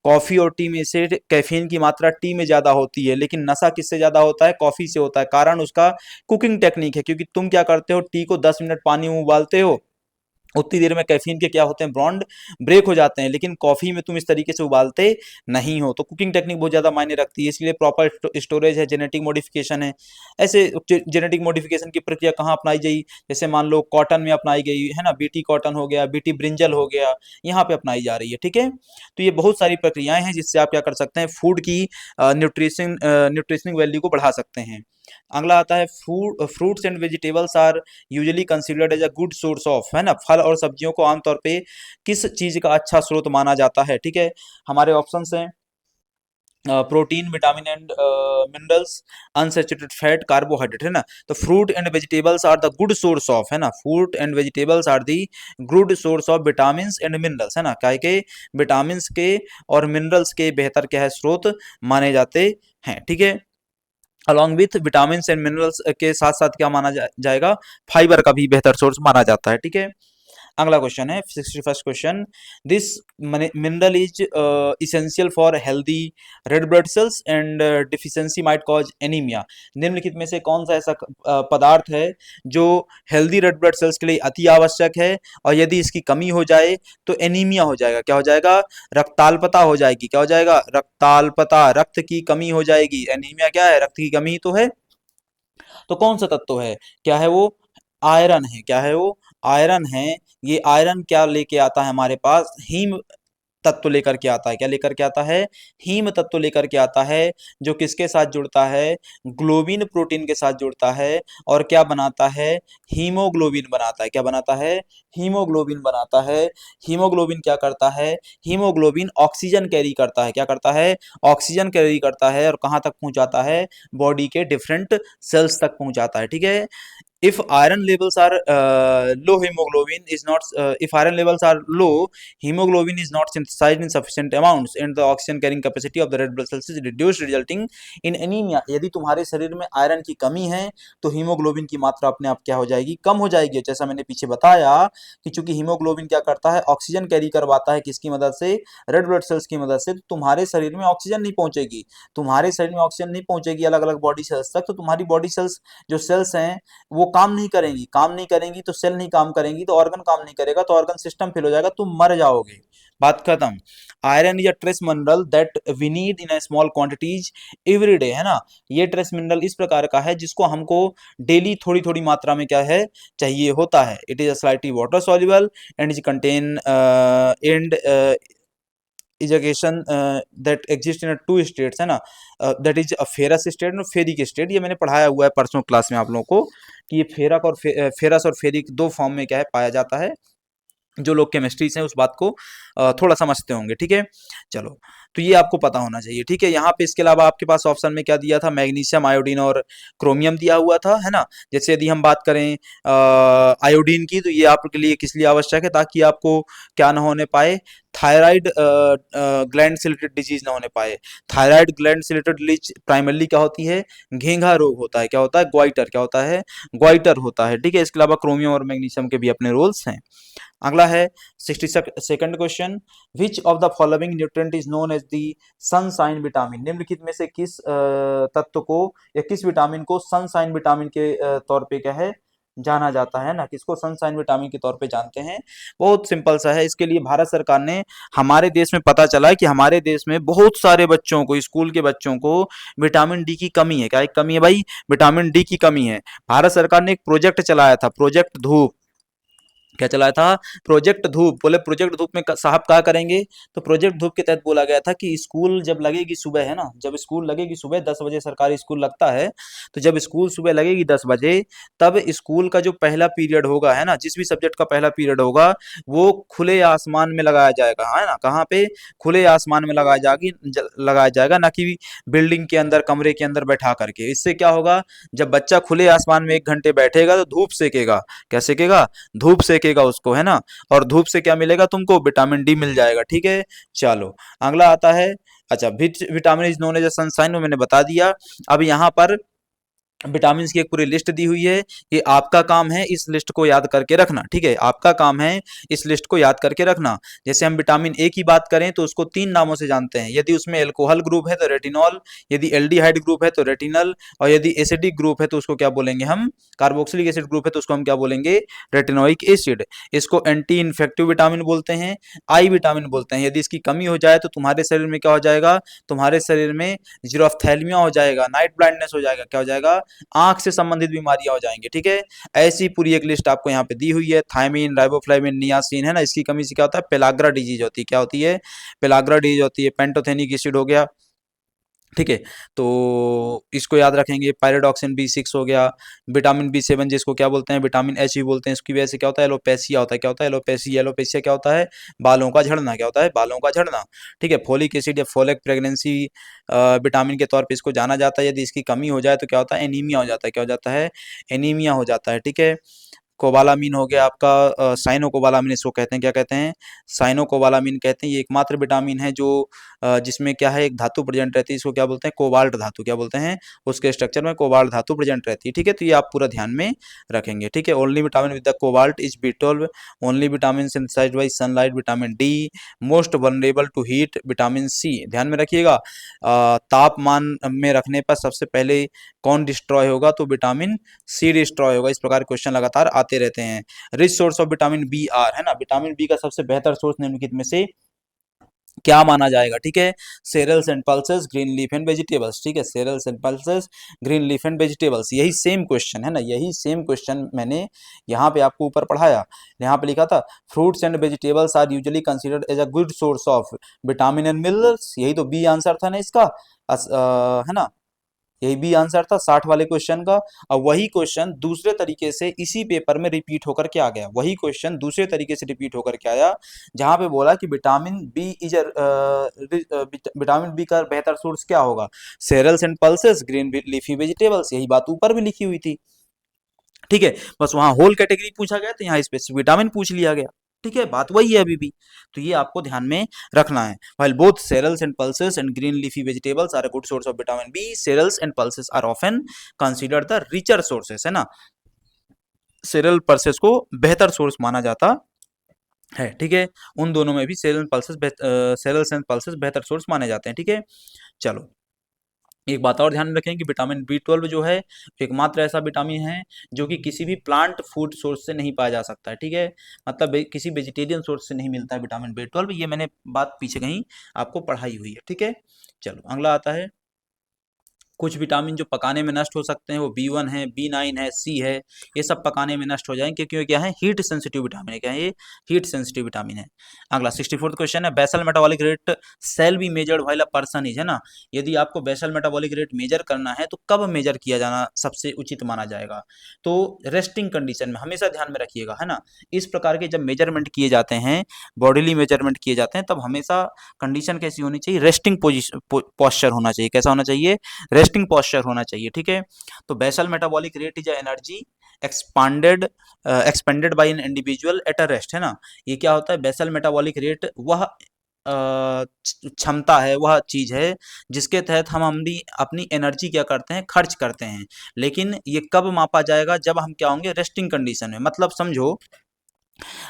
कॉफी और टी में से कैफीन की मात्रा टी में ज्यादा होती है, लेकिन नशा किससे ज्यादा होता है, कॉफी से होता है। कारण उसका कुकिंग टेक्निक है, क्योंकि तुम क्या करते हो, टी को 10 मिनट पानी में उबालते हो, उतनी देर में कैफीन के क्या होते हैं, बॉन्ड ब्रेक हो जाते हैं, लेकिन कॉफी में तुम इस तरीके से उबालते नहीं हो। तो कुकिंग टेक्निक बहुत ज्यादा मायने रखती है, इसलिए प्रॉपर स्टोरेज है, जेनेटिक मॉडिफिकेशन है। ऐसे जेनेटिक मॉडिफिकेशन की प्रक्रिया कहाँ अपनाई गई, जैसे मान लो कॉटन में अपनाई गई, है ना, बीटी कॉटन हो गया, बीटी ब्रिंजल हो गया, यहाँ पे अपनाई जा रही है। ठीक है, तो ये बहुत सारी प्रक्रियाएं हैं जिससे आप क्या कर सकते हैं, फूड की न्यूट्रिशनिक वैल्यू को बढ़ा सकते हैं। अगला आता है fruits and vegetables are usually considered as a good source of, है ना, फल और सब्जियों को आमतौर पे किस चीज का अच्छा स्रोत माना जाता है। ठीक है, हमारे ऑप्शंस हैं protein, vitamin and minerals, unsaturated fat, carbohydrate, है ना। तो fruit and vegetables are the good source of, है ना, fruit and vegetables are the good source of vitamin and minerals, है ना, क्या के विटामिन के और मिनरल्स के बेहतर क्या है, स्रोत माने जाते हैं। ठीक है, along with vitamin and minerals के साथ साथ क्या माना जाएगा, फाइबर का भी बेहतर सोर्स माना जाता है। ठीक है, अगला क्वेश्चन है 61st question, this mineral is essential for healthy red blood cells and deficiency might cause anaemia. निम्नलिखित में से कौन सा ऐसा पदार्थ है जो हेल्दी रेड ब्लड सेल्स के लिए अति आवश्यक है, और यदि इसकी कमी हो जाए तो एनीमिया हो जाएगा, क्या हो जाएगा, रक्ताल्पता हो जाएगी। क्या हो जाएगा, रक्ताल्पता, रक्त की कमी हो जाएगी। एनीमिया क्या है, रक्त की कमी तो है। तो कौन सा तत्व है, क्या है वो, आयरन है। क्या है वो, आयरन है। ये आयरन क्या लेके आता है हमारे पास, हीम तत्व लेकर के आता है। क्या लेकर के आता है? हीम तत्व लेकर के आता है, जो किसके साथ जुड़ता है? ग्लोबिन प्रोटीन के साथ जुड़ता है और क्या बनाता है? हीमोग्लोबिन बनाता है। क्या बनाता है? हीमोग्लोबिन बनाता है। हीमोग्लोबिन क्या करता है? हीमोग्लोबिन ऑक्सीजन कैरी करता है। क्या करता है? ऑक्सीजन कैरी करता है और कहाँ तक पहुंचाता है? बॉडी के डिफरेंट सेल्स तक पहुंचाता है। ठीक है। if iron levels are low, hemoglobin is not if iron levels are low, hemoglobin is not synthesized in sufficient amounts and the oxygen carrying capacity of the red blood cells is reduced, resulting in anemia। यदि तुम्हारे शरीर में iron की कमी है तो haemoglobin की मात्रा अपने आप क्या हो जाएगी? कम हो जाएगी। जैसा मैंने पीछे बताया कि चूंकि हीमोग्लोबिन क्या करता है? ऑक्सीजन कैरी करवाता है, किसकी मदद से? रेड ब्लड सेल्स की मदद से। तो तुम्हारे शरीर में ऑक्सीजन नहीं पहुंचेगी, तुम्हारे शरीर में ऑक्सीजन नहीं पहुंचेगी अलग अलग बॉडी सेल्स तक, तो तुम्हारी बॉडी सेल्स जो सेल्स हैं वो काम नहीं करेंगी। काम नहीं करेंगी तो सेल नहीं काम करेंगी तो ऑर्गन काम नहीं करेगा तो ऑर्गन सिस्टम फेल हो जाएगा, तुम मर जाओगे। बात खत्म। आयरन या trace mineral that we need in small quantities every day, है ना। ये ट्रेस मिनरल इस प्रकार का है जिसको हमको डेली थोड़ी थोड़ी मात्रा में क्या है? चाहिए होता है। It is slightly water soluble and is contain and इजेगेशन that exist in two states, है ना। That is a ferrous state और फेरिक स्टेट। ये मैंने पढ़ाया हुआ है परसों क्लास में आप लोगों को कि ये फेरक और फेरस और फेरिक दो फॉर्म में क्या है पाया जाता है। जो लोग केमिस्ट्री से हैं उस बात को थोड़ा समझते होंगे। ठीक है, चलो, तो ये आपको पता होना चाहिए। ठीक है, यहाँ पे इसके अलावा आपके पास ऑप्शन में क्या दिया था? मैग्नीशियम, आयोडीन और क्रोमियम दिया हुआ था, है ना। जैसे यदि हम बात करें आयोडीन की, तो ये आपके लिए किस लिए आवश्यक है? ताकि आपको क्या ना होने पाए? थायराइड ग्लैंड से रिलेटेड डिजीज ना होने पाए। थायराइड ग्लैंड से रिलेटेड डिजीज प्राइमरली क्या होती है? घेंघा रोग होता है। क्या होता है? ग्वाइटर। क्या होता है? ग्वाइटर होता है। ठीक है, इसके अलावा क्रोमियम और मैग्नीशियम के भी अपने रोल्स हैं। अगला है 62nd question, which of the following nutrient is known as the sunshine vitamin. निम्नलिखित में से किस तत्व को या किस विटामिन को सनसाइन विटामिन के तौर पे क्या है जाना जाता है ना? किसको सनसाइन विटामिन के तौर पे जानते हैं? बहुत सिंपल सा है। इसके लिए भारत सरकार ने, हमारे देश में पता चला है कि हमारे देश में बहुत सारे बच्चों को, स्कूल के बच्चों को विटामिन डी की कमी है। क्या एक कमी है भाई? विटामिन डी की कमी है। भारत सरकार ने एक प्रोजेक्ट चलाया था, प्रोजेक्ट धूप। क्या चलाया था? प्रोजेक्ट धूप। बोले प्रोजेक्ट धूप में साहब क्या करेंगे? तो प्रोजेक्ट धूप के तहत बोला गया था कि स्कूल जब लगेगी सुबह, है ना, जब स्कूल लगेगी सुबह 10 बजे, सरकारी स्कूल लगता है, तो जब स्कूल सुबह लगेगी 10 बजे, तब स्कूल का जो पहला पीरियड होगा, है ना, जिस भी सब्जेक्ट का पहला पीरियड होगा वो खुले आसमान में लगाया जाएगा, है ना। कहाँ पे? खुले आसमान में लगाया जाएगा, ना कि बिल्डिंग के अंदर, कमरे के अंदर बैठा करके। इससे क्या होगा? जब बच्चा खुले आसमान में 1 घंटे बैठेगा तो धूप सेकेगा। क्या सेकेगा? धूप सेकेगा उसको, है ना। और धूप से क्या मिलेगा तुमको? विटामिन डी मिल जाएगा। ठीक है, चलो, अगला आता है। अच्छा, vitamin is known as sunshine, वो मैंने बता दिया। अब यहाँ पर विटामिन की एक पूरी लिस्ट दी हुई है। ये आपका काम है इस लिस्ट को याद करके रखना। ठीक है, आपका काम है इस लिस्ट को याद करके रखना। जैसे हम विटामिन ए की बात करें तो उसको 3 नामों से जानते हैं। यदि उसमें एल्कोहल ग्रुप है तो रेटिनॉल, यदि एल्डिहाइड ग्रुप है तो रेटिनल, और यदि एसिडिक ग्रुप है तो उसको क्या बोलेंगे हम? कार्बोक्सिलिक एसिड ग्रुप है तो उसको हम क्या बोलेंगे? Retinoic acid. इसको एंटी इन्फेक्टिव विटामिन बोलते हैं, आई विटामिन बोलते हैं। यदि इसकी कमी हो जाए तो तुम्हारे शरीर में क्या हो जाएगा? तुम्हारे शरीर में जीरोफ्थैल्मिया हो जाएगा, नाइट ब्लाइंडनेस हो जाएगा। क्या हो जाएगा? आंख से संबंधित बीमारियां हो जाएंगी। ठीक है, ऐसी पूरी एक लिस्ट आपको यहाँ पे दी हुई है। थायमीन, राइबोफ्लाविन, नियासिन, है ना। इसकी कमी से क्या होता है? पेलाग्रा डिजीज होती है। क्या होती है? पेलाग्रा डिजीज होती है। पेंटोथेनिक एसिड हो गया। ठीक है, तो इसको याद रखेंगे। पायरोडॉक्सिन B6 हो गया। विटामिन B7 जिसको क्या बोलते हैं? विटामिन एच भी बोलते हैं। इसकी वजह से क्या होता है? एलोपेसिया होता है। क्या होता है? एलोपेसिया। एलोपेसिया क्या होता है? बालों का झड़ना। क्या होता है? बालों का झड़ना। ठीक है, फोलिक एसिड या फोलिक प्रेगनेंसी विटामिन के तौर पे इसको जाना जाता है। यदि इसकी कमी हो जाए तो क्या होता है? एनीमिया हो जाता है। क्या हो जाता है? एनीमिया हो जाता है। ठीक है, कोबालामीन हो गया आपका, साइनोकोबालामीन इसको कहते हैं। क्या कहते हैं? साइनोकोबालामीन कहते हैं। ये एकमात्र विटामिन है जो जिसमें क्या है? एक धातु प्रेजेंट रहती है। इसको क्या बोलते हैं? कोबाल्ट धातु। क्या बोलते हैं? उसके स्ट्रक्चर में कोबाल्ट धातु प्रेजेंट रहती है। ठीक है, तो ये आप पूरा ध्यान में रखेंगे। ठीक है, only vitamin with the cobalt is B12, only vitamin synthesised by sunlight vitamin D, most vulnerable to heat vitamin C. ध्यान में रखिएगा, तापमान में रखने पर सबसे पहले कौन डिस्ट्रॉय होगा? तो विटामिन सी डिस्ट्रॉय होगा। इस प्रकार क्वेश्चन लगातार आते रहते हैं। Rich source of vitamin B are, है ना। विटामिन बी का सबसे बेहतर सोर्स निम्नलिखित में से क्या माना जाएगा, ठीक है। Cereals and pulses, green leaf and vegetables, ठीक है, cereals and pulses, green leaf and vegetables, यही सेम क्वेश्चन है ना, यही सेम क्वेश्चन मैंने यहाँ पे आपको ऊपर पढ़ाया। यहाँ पे लिखा था fruits and vegetables are usually considered as a good source of vitamin and minerals, यही तो बी आंसर था ना इसका, है ना, यही बी आंसर था 60 वाले क्वेश्चन का। अब वही क्वेश्चन दूसरे तरीके से इसी पेपर में रिपीट होकर के आ गया, वही क्वेश्चन दूसरे तरीके से रिपीट होकर के आया, जहां पे बोला कि vitamin B is vitamin B का बेहतर सोर्स क्या होगा, cereals and pulses, green leafy vegetables, यही बात ऊपर भी लिखी हुई थी, ठीक है। बस वहां होल कैटेगरी पूछा गया तो यहाँ स्पेसिफिक विटामिन पूछ लिया गया, ठीक है, बात वही है अभी भी। तो ये आपको ध्यान में रखना है। while both cereals and pulses and green leafy vegetables are a good source of vitamin B, cereals and pulses are often considered the richer sources, है ना, सेरल पल्सेस को बेहतर सोर्स माना जाता है, ठीक है। उन दोनों में भी सेरल्स एंड पल्सेस बेहतर सोर्स माने जाते हैं, ठीक है। चलो एक बात और ध्यान में रखें कि विटामिन B12 जो है एकमात्र ऐसा विटामिन है जो कि किसी भी प्लांट फूड सोर्स से नहीं पाया जा सकता है, ठीक है, मतलब किसी वेजिटेरियन सोर्स से नहीं मिलता है विटामिन B12, ये मैंने बात पीछे कहीं आपको पढ़ाई हुई है, ठीक है। चलो अगला आता है, कुछ विटामिन जो पकाने में नष्ट हो सकते हैं वो B1 है, B9 है, C है, ये सब पकाने में नष्ट हो जाएंगे क्योंकि क्या है, हीट सेंसिटिव विटामिन है, क्या है ये, हीट सेंसिटिव विटामिन है। अगला 64th क्वेश्चन है, basal metabolic rate shall be measured while a person is, है ना, यदि आपको बेसल मेटाबॉलिक रेट मेजर करना है तो कब मेजर किया जाना सबसे उचित माना जाएगा, तो रेस्टिंग कंडीशन में, हमेशा ध्यान में रखिएगा, है ना, इस प्रकार के जब मेजरमेंट किए जाते हैं, बॉडीली मेजरमेंट किए जाते हैं, तब हमेशा कंडीशन कैसी होनी चाहिए, रेस्टिंग पोस्चर होना चाहिए, कैसा होना चाहिए, रेस्टिंग पोस्चर होना चाहिए, ठीक है। तो basal metabolic rate is energy expanded expended by an individual at a rest, है ना, ये क्या होता है, बेसल मेटाबॉलिक रेट वह क्षमता है, वह चीज है जिसके तहत हम अपनी एनर्जी क्या करते हैं, खर्च करते हैं, लेकिन ये कब मापा जाएगा, जब हम क्या होंगे, रेस्टिंग कंडीशन में, मतलब समझो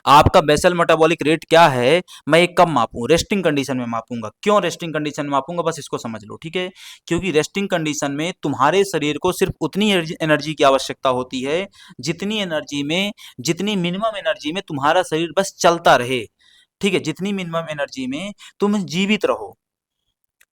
आपका बेसल मेटाबॉलिक रेट क्या है, मैं ये कब मापूं, रेस्टिंग कंडीशन में मापूंगा, क्यों रेस्टिंग कंडीशन में मापूंगा, बस इसको समझ लो, ठीक है। क्योंकि रेस्टिंग कंडीशन में तुम्हारे शरीर को सिर्फ उतनी एनर्जी की आवश्यकता होती है जितनी मिनिमम एनर्जी में तुम्हारा शरीर बस चलता रहे, ठीक है, जितनी मिनिमम एनर्जी में तुम जीवित रहो,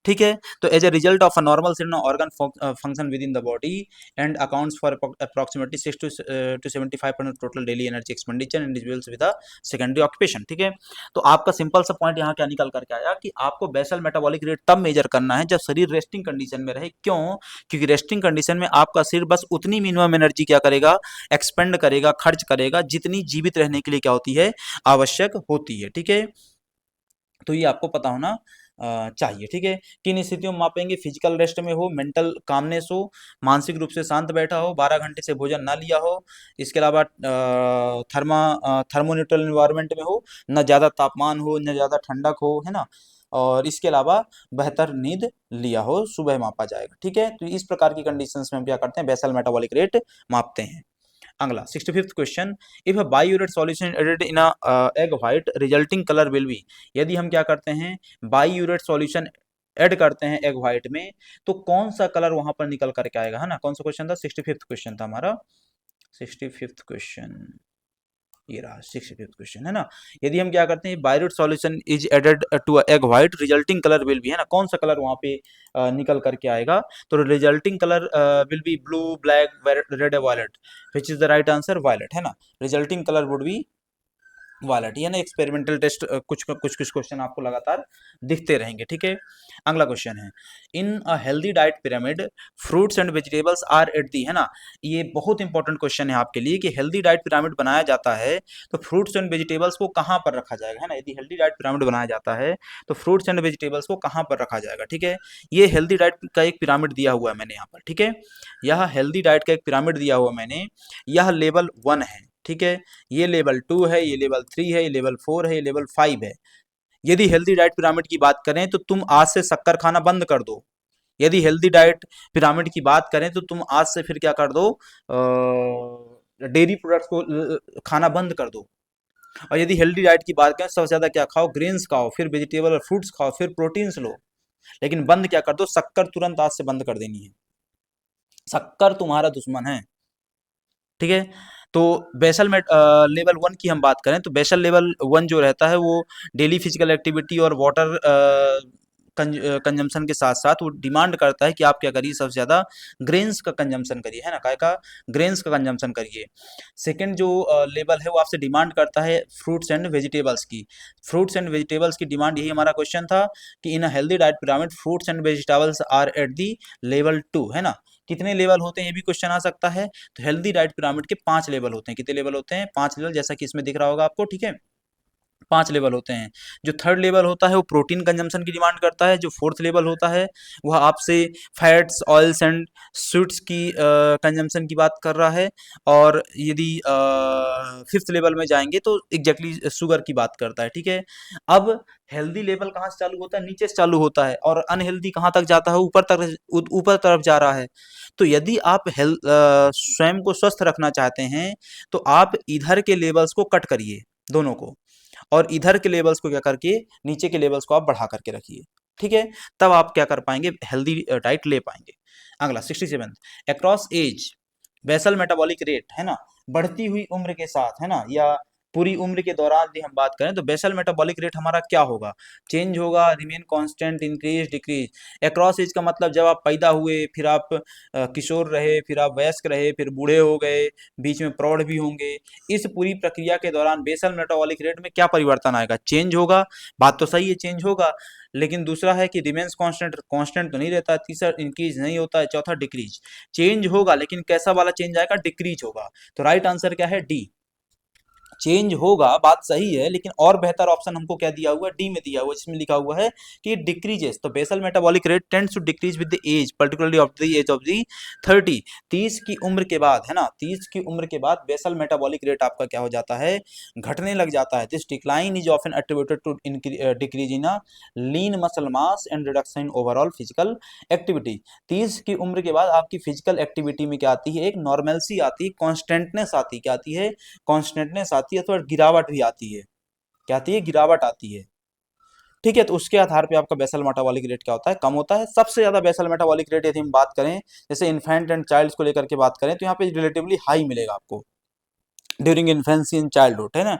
ठीक है। तो as a result of a normal cell organ function within the body and accounts for approximately 6 to 75% total daily energy expenditure individuals with a secondary occupation, ठीक है। तो आपका सिंपल सा पॉइंट यहाँ क्या निकल करके आया कि आपको बेसल मेटाबॉलिक रेट तब मेजर करना है जब शरीर रेस्टिंग कंडीशन में रहे, क्यों, क्योंकि रेस्टिंग कंडीशन में आपका शरीर बस उतनी मिनिमम एनर्जी क्या करेगा, एक्सपेंड करेगा, खर्च करेगा, जितनी जीवित रहने के लिए क्या होती है, आवश्यक होती है, ठीक है। तो ये आपको पता होना चाहिए, ठीक है। किन स्थितियों में मापेंगे, फिजिकल रेस्ट में हो, मेंटल कामनेस हो, मानसिक रूप से शांत बैठा हो, 12 घंटे से भोजन ना लिया हो, इसके अलावा थर्मोन्यूट्रल इन्वायरमेंट में हो, न ज़्यादा तापमान हो न ज़्यादा ठंडक हो, है ना, और इसके अलावा बेहतर नींद लिया हो, सुबह मापा जाएगा, ठीक है। तो इस प्रकार की कंडीशंस में हम क्या करते हैं, बेसल मेटाबॉलिक रेट मापते हैं। अगला 65th question, if a biuret solution added in a egg white resulting colour will be, यदि हम क्या करते हैं, बाइयूरेट सॉल्यूशन ऐड करते हैं एग व्हाइट में तो कौन सा कलर वहां पर निकल करके आएगा, है ना, कौन सा क्वेश्चन था, 65th क्वेश्चन था हमारा, 65th क्वेश्चन, ये रहा 65th क्वेश्चन, है ना। यदि हम क्या करते हैं, biuret solution is added to egg white resulting colour will be, है ना, कौन सा कलर वहां पे निकल करके आएगा, तो resulting colour will be blue, black, red, violet, which is the right answer, violet, है ना, resulting colour would be violet, ये ना एक्सपेरिमेंटल टेस्ट कुछ क्वेश्चन आपको लगातार दिखते रहेंगे, ठीक है। अगला क्वेश्चन है, in a healthy diet pyramid fruits and vegetables are at the, है ना, ये बहुत इंपॉर्टेंट क्वेश्चन है आपके लिए कि हेल्दी डाइट पिरामिड बनाया जाता है तो फ्रूट्स एंड वेजिटेबल्स को कहाँ पर रखा जाएगा, है ना, यदि हेल्दी डाइट पिरामिड बनाया जाता है तो फ्रूट्स एंड वेजिटेबल्स को कहाँ पर रखा जाएगा, ठीक है। ये हेल्दी डाइट का एक पिरामिड दिया हुआ है मैंने यहाँ पर, ठीक है, यह हेल्दी डाइट का एक पिरामिड दिया हुआ मैंने, यह लेवल 1 है, ठीक है, ये लेवल 2 है, ये लेवल 3 है, ये लेवल 4 है, ये लेवल 5 है। यदि हेल्दी डाइट पिरामिड की बात करें तो तुम आज से शक्कर खाना बंद कर दो, यदि हेल्दी डाइट पिरामिड की बात करें तो तुम आज से फिर क्या कर दो, डेयरी प्रोडक्ट्स को खाना बंद कर दो, और यदि हेल्दी डाइट की बात करें सबसे ज्यादा क्या खाओ, ग्रेन्स खाओ, फिर वेजिटेबल और फ्रूट्स खाओ, फिर प्रोटीन्स लो, लेकिन बंद क्या कर दो, शक्कर तुरंत आज से बंद कर देनी है, शक्कर तुम्हारा दुश्मन है, ठीक है। तो बेसल में लेवल 1 की हम बात करें तो बेसल लेवल 1 जो रहता है वो डेली फिजिकल एक्टिविटी और वाटर कंजम्पशन के साथ साथ वो डिमांड करता है कि आप क्या करिए, सबसे ज़्यादा ग्रेन्स का कंजम्पशन करिए, है ना, काय का, ग्रेन्स का कंजम्पशन करिए। सेकंड जो लेवल है वो आपसे डिमांड करता है फ्रूट्स एंड वेजिटेबल्स की। फ्रूट्स एंड वेजिटेबल्स की डिमांड, यही हमारा क्वेश्चन था कि in a healthy diet pyramid fruits and vegetables are at the level 2, है ना। कितने लेवल होते हैं ये भी क्वेश्चन आ सकता है। तो हेल्दी डाइट पिरामिड के 5 लेवल होते हैं। कितने लेवल होते हैं? 5 लेवल, जैसा कि इसमें दिख रहा होगा आपको, ठीक है। 5 लेवल होते हैं। जो थर्ड लेवल होता है वो प्रोटीन कंजम्पशन की डिमांड करता है। जो फोर्थ लेवल होता है वह आपसे फैट्स, ऑयल्स एंड स्वीट्स की कंजम्पशन की बात कर रहा है। और यदि फिफ्थ लेवल में जाएंगे तो एग्जैक्टली शुगर की बात करता है, ठीक है। अब हेल्दी लेवल कहाँ से चालू होता है? नीचे से चालू होता है। और अनहेल्दी कहाँ तक जाता है? ऊपर तरफ जा रहा है। तो यदि आप स्वयं को स्वस्थ रखना चाहते हैं तो आप इधर के लेवल्स को कट करिए, दोनों को, और इधर के लेवल्स को क्या करके, नीचे के लेवल्स को आप बढ़ा करके रखिए, ठीक है। तब आप क्या कर पाएंगे? हेल्दी डाइट ले पाएंगे। अगला 67, across age basal metabolic rate, है ना, बढ़ती हुई उम्र के साथ, है ना, या पूरी उम्र के दौरान यदि हम बात करें तो बेसल मेटाबॉलिक रेट हमारा क्या होगा? चेंज होगा, remain constant, increase, decrease. Across age का मतलब जब आप पैदा हुए, फिर आप किशोर रहे, फिर आप वयस्क रहे, फिर बूढ़े हो गए, बीच में प्रौढ़ भी होंगे, इस पूरी प्रक्रिया के दौरान बेसल मेटाबॉलिक रेट में क्या परिवर्तन आएगा? चेंज होगा। बात तो सही है, चेंज होगा। लेकिन दूसरा है कि रिमेन्स कांस्टेंट, कांस्टेंट तो नहीं रहता। तीसरा इंक्रीज नहीं होता है। चौथा डिक्रीज, चेंज होगा लेकिन कैसा वाला चेंज आएगा? डिक्रीज होगा। तो राइट आंसर क्या है? डी, चेंज होगा। बात सही है, लेकिन और बेहतर ऑप्शन हमको क्या दिया हुआ है? डी में दिया हुआ है, जिसमें लिखा हुआ है कि डिक्रीजेस। तो basal metabolic rate tends to decrease with the age, particularly of the age of the 30, 30 की उम्र के बाद, है ना, 30 की उम्र के बाद बेसल मेटाबॉलिक रेट आपका क्या हो जाता है? घटने लग जाता है। This decline is often attributed to decrease in lean muscle mass and reduction in overall physical activity. 30 की उम्र के बाद आपकी फिजिकल एक्टिविटी में क्या आती है? एक नॉर्मलसी आती है, कॉन्स्टेंटनेस आती है। क्या आती है? कॉन्स्टेंटनेस आती है, तो गिरावट भी आती है। क्या आती है? गिरावट आती है, ठीक है। तो उसके आधार पे आपका बेसल मेटाबॉलिक रेट क्या होता है? कम होता है। सबसे ज्यादा बेसल मेटाबॉलिक रेट यदि हम बात करें, जैसे इन्फेंट एंड चाइल्ड को लेकर के बात करें, तो यहाँ पे रिलेटिवली हाई मिलेगा आपको ड्यूरिंग इन्फेंसी एंड चाइल्डहुड, है ना।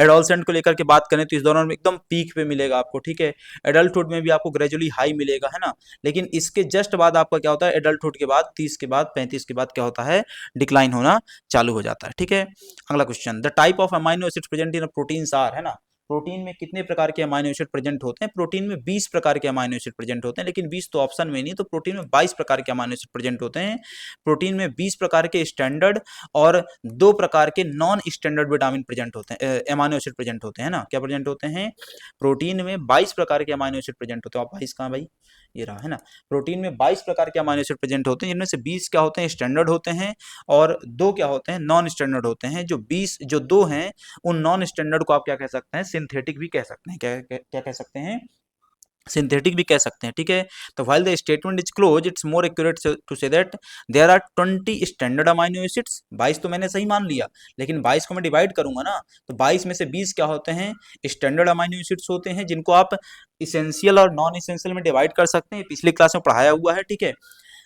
एडोलसेंट को लेकर के बात करें तो इस दौरान में एकदम पीक पे मिलेगा आपको, ठीक है। एडल्टहुड में भी आपको ग्रेजुअली हाई मिलेगा, है ना। लेकिन इसके जस्ट बाद आपका क्या होता है? एडल्टहुड के बाद 30 के बाद 35 के बाद क्या होता है? डिक्लाइन होना चालू हो जाता है, ठीक है। अगला question, the type of amino acid present in proteins are, है ना, प्रोटीन में कितने प्रकार के अमाइनो एसिड प्रेजेंट होते हैं? प्रोटीन में 20 प्रकार के अमाइनो एसिड प्रेजेंट होते हैं, लेकिन 20 तो ऑप्शन में नहीं, तो प्रोटीन में 22 प्रकार के अमाइनो एसिड प्रेजेंट होते हैं। प्रोटीन में 20 प्रकार के स्टैंडर्ड और 2 प्रकार के नॉन स्टैंडर्ड विटामिन प्रेजेंट होते हैं, अमाइनो एसिड प्रेजेंट होते हैं ना। क्या प्रेजेंट होते हैं? प्रोटीन में 22 प्रकार के अमाइनो एसिड प्रेजेंट होते हैं। आप 22 कहाँ भाई? ये रहा, है ना। प्रोटीन में 22 प्रकार के अमाइनो एसिड प्रेजेंट होते हैं, जिनमें से 20 क्या होते हैं? स्टैंडर्ड होते हैं, और 2 क्या होते हैं? नॉन स्टैंडर्ड होते हैं। जो 2 हैं, उन नॉन स्टैंडर्ड को आप क्या कह सकते हैं? सिंथेटिक भी कह सकते हैं। क्या कह सकते हैं? सिंथेटिक भी कह सकते हैं, ठीक है। तो while the statement is close, it's more accurate to say that there are 20 standard amino acids. 22 तो मैंने सही मान लिया, लेकिन 22 को मैं डिवाइड करूंगा ना, तो 22 में से 20 क्या होते हैं? स्टैंडर्ड अमाइनो एसिड्स होते हैं, जिनको आप इसेंशियल और नॉन इसेंशियल में डिवाइड कर सकते हैं। पिछली क्लास में पढ़ाया हुआ है, ठीक है।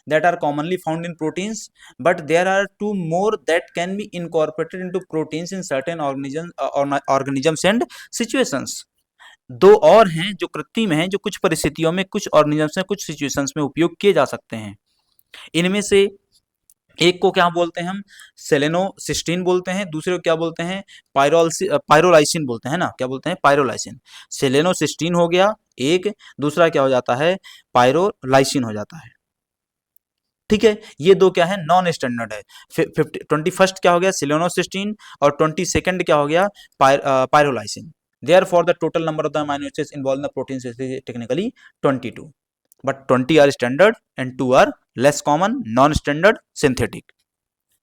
that are commonly found in proteins, but there are 2 more that can be incorporated into proteins in certain organisms and situations। 2 और हैं जो कृत्रिम हैं, जो कुछ परिस्थितियों में, कुछ ऑर्गेनिजम्स में, कुछ सिचुएशंस में उपयोग किए जा सकते हैं। इनमें से एक को क्या बोलते हैं हम? सेलेनोसिस्टीन बोलते हैं। दूसरे को क्या बोलते हैं? पायरोलाइसिन बोलते हैं ना। क्या बोलते हैं? पायरोलाइसिन। सेलेनोसिस्टीन हो गया एक, दूसरा क्या हो जाता है? पायरोलाइसिन हो जाता है, ठीक है। ये 2 क्या है? नॉन स्टैंडर्ड है। 21st क्या हो गया? सेलेनोसिस्टीन, और 22nd क्या हो गया? पायरोलाइसिन। Therefore, the total number of the amino acids involved in the protein is technically 22, but 20 are standard and 2 are less common, non-standard, synthetic।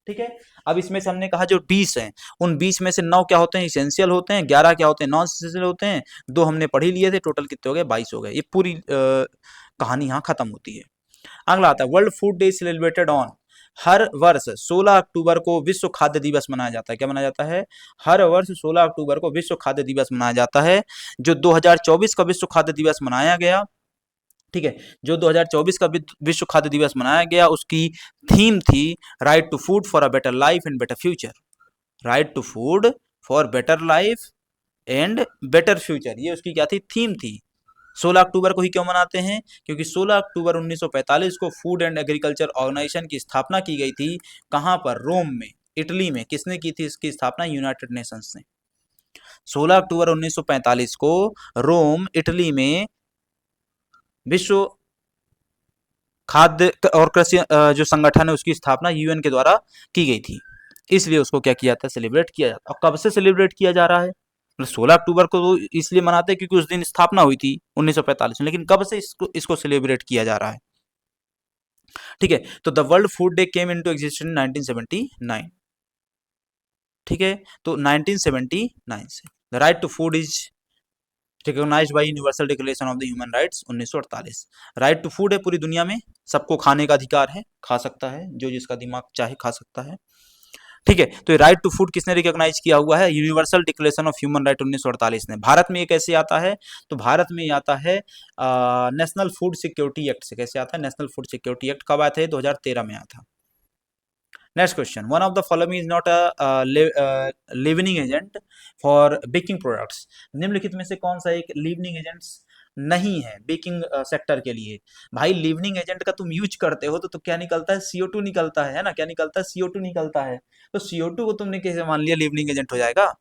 ठीक है। अब इसमें से हमने कहा जो 20 हैं, उन 20 में से 9 क्या होते हैं? इसेंशियल होते हैं, 11 क्या होते हैं? नॉन इसेंशियल होते हैं, 2 हमने पढ़ ही लिए थे। टोटल कितने हो गए? 22 हो गए। ये पूरी कहानी यहाँ खत्म होती है। अगला आता है world food day celebrated on. हर वर्ष 16 अक्टूबर को विश्व खाद्य दिवस मनाया जाता है। क्या मनाया जाता है? हर वर्ष 16 अक्टूबर को विश्व खाद्य दिवस मनाया जाता है। जो 2024 का विश्व खाद्य दिवस मनाया गया, ठीक है, जो 2024 का विश्व खाद्य दिवस मनाया गया, उसकी थीम थी right to food for a better life and better future. Right to food for better life and better future, ये उसकी क्या थी, थीम थी। 16 अक्टूबर को ही क्यों मनाते हैं, क्योंकि 16 अक्टूबर 1945 को फूड एंड एग्रीकल्चर ऑर्गेनाइजेशन की स्थापना की गई थी। कहां पर, रोम में, इटली में। किसने की थी इसकी स्थापना, यूनाइटेड नेशंस ने। 16 अक्टूबर 1945 को रोम इटली में विश्व खाद्य और कृषि जो संगठन है उसकी स्थापना यूएन के द्वारा की गई थी, इसलिए उसको क्या किया जाता है, सेलिब्रेट किया जाता है। और कब से सेलिब्रेट किया जा रहा है, मतलब 16 अक्टूबर को तो इसलिए मनाते हैं क्योंकि उस दिन स्थापना हुई थी 1945 में, लेकिन कब से इसको सेलिब्रेट किया जा रहा है। ठीक है, तो the world food day came into existence in 1979। ठीक है, तो 1979 से the right to food is recognised by universal declaration of the human rights 1948। Right to food है, पूरी दुनिया में सबको खाने का अधिकार है, खा सकता है जो जिसका दिमाग चाहे खा सकता है। ठीक है, तो ये राइट टू फूड किसने रिकॉग्नाइज किया हुआ है, universal declaration of human right 1948 ने। भारत में ये कैसे आता है, तो भारत में ये आता है नेशनल फूड सिक्योरिटी एक्ट से। कैसे आता है, नेशनल फूड सिक्योरिटी एक्ट कब आया था, 2013 में आया था। Next question, one of the following is not a leavening agent for baking products. निम्नलिखित में से कौन सा एक लिवनिंग एजेंट्स नहीं है बेकिंग सेक्टर के लिए। भाई लिवनिंग एजेंट का तुम यूज करते हो तो क्या निकलता है, CO2 निकलता है ना, क्या निकलता है, CO2 निकलता है। तो CO2 को तुमने कैसे मान लिया लिवनिंग एजेंट हो जाएगा।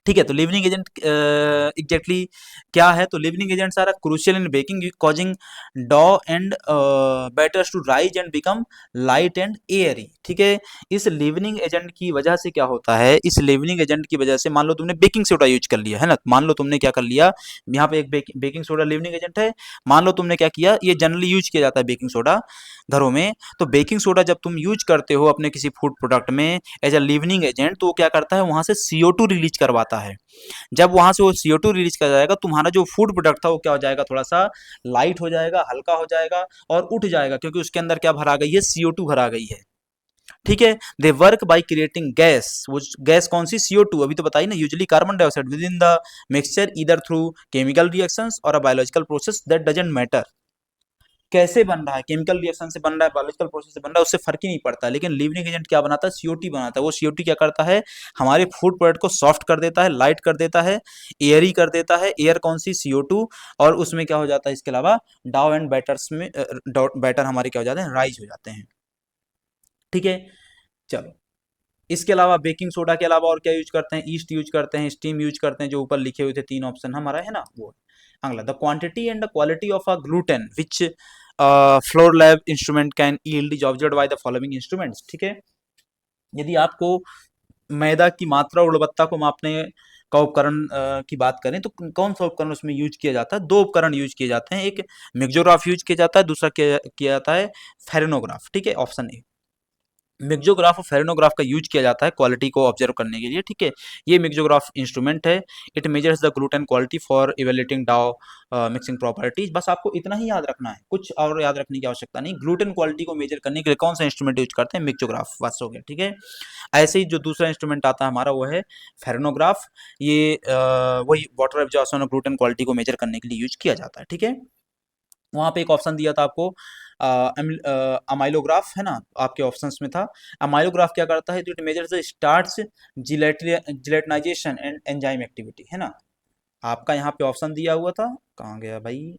ठीक है, तो लिवनिंग एजेंट एग्जैक्टली क्या है, तो leavening agents are crucial in baking causing dough and batters to rise and become light and airy. ठीक है, इस लिवनिंग एजेंट की वजह से क्या होता है, इस लिवनिंग एजेंट की वजह से, मान लो तुमने बेकिंग सोडा यूज कर लिया है ना, मान लो तुमने क्या कर लिया, यहाँ पे एक बेकिंग सोडा लिवनिंग एजेंट है, मान लो तुमने क्या किया, ये जनरली यूज किया जाता है बेकिंग सोडा घरों में। तो बेकिंग सोडा जब तुम यूज करते हो अपने किसी फूड प्रोडक्ट में एज अ लिवनिंग एजेंट, तो वो क्या करता है, वहां से CO2 रिलीज करवाता है। जब वहां से वो CO2 रिलीज कर जाएगा, तुम्हारा जो फूड प्रोडक्ट था वो क्या हो जाएगा, थोड़ा सा लाइट हो जाएगा, हल्का हो जाएगा और उठ जाएगा, क्योंकि उसके अंदर क्या भरा गई है, CO2 भरा गई है। ठीक है, they work by creating gas. वो गैस कौन सी, CO2, अभी तो बताई ना, usually carbon dioxide within the mixture either through chemical reactions और a biological process that doesn't matter. कैसे बन रहा है, केमिकल रिएक्शन से बन रहा है, बायोलॉजिकल प्रोसेस से बन रहा है, उससे फर्क ही नहीं पड़ता। लेकिन लिवनिंग एजेंट क्या बनाता है, CO2 बनाता है। वो CO2 क्या करता है, हमारे फूड प्रोडक्ट को सॉफ्ट कर देता है, लाइट कर देता है, एयरी कर देता है। एयर कौन सी, CO2, और उसमें क्या हो जाता है, इसके अलावा डाउ एंड बैटर्स में बैटर हमारे क्या हो जाते हैं, राइज हो जाते हैं। ठीक है, चलो, इसके अलावा बेकिंग सोडा के अलावा और क्या यूज करते हैं, ईस्ट यूज करते हैं, स्टीम यूज करते हैं, जो ऊपर लिखे हुए थे 3 ऑप्शन हमारा है ना वो। अगला, the quantity and the quality of a gluten which floor lab instrument can yield is observed by the following instruments. ठीक है, यदि आपको मैदा की मात्रा और गुणवत्ता को मापने का उपकरण की बात करें तो कौन सा उपकरण उसमें यूज किया जाता है, 2 उपकरण यूज किए जाते हैं, एक मिक्सोग्राफ यूज किया जाता है, दूसरा किया जाता है फेरेनोग्राफ। ठीक है, ऑप्शन ए, मिक्सोग्राफ और फेरेनोग्राफ का यूज किया जाता है क्वालिटी को ऑब्जर्व करने के लिए। ठीक है, ये मिक्सोग्राफ इंस्ट्रूमेंट है, it measures the gluten quality for evaluating डाउ मिक्सिंग प्रॉपर्टीज। बस आपको इतना ही याद रखना है, कुछ और याद रखने की आवश्यकता नहीं। ग्लूटेन क्वालिटी को मेजर करने के लिए कौन सा इंस्ट्रूमेंट यूज करते हैं, मिक्सोग्राफ, बस हो गया। ठीक है, ऐसे ही जो दूसरा इंस्ट्रूमेंट आता है हमारा वो है फेरेनोग्राफ। ये वही वाटर एब्जॉर्प्शन और ग्लूटेन क्वालिटी को मेजर करने के लिए यूज किया जाता है। ठीक है, वहां पे एक ऑप्शन दिया था आपको अमाइलोग्राफ है ना, आपके ऑप्शंस में था। अमाइलोग्राफ क्या करता है, it measures the starch gelatinisation and enzyme activity है ना। आपका यहाँ पे ऑप्शन दिया हुआ था, कहाँ गया भाई,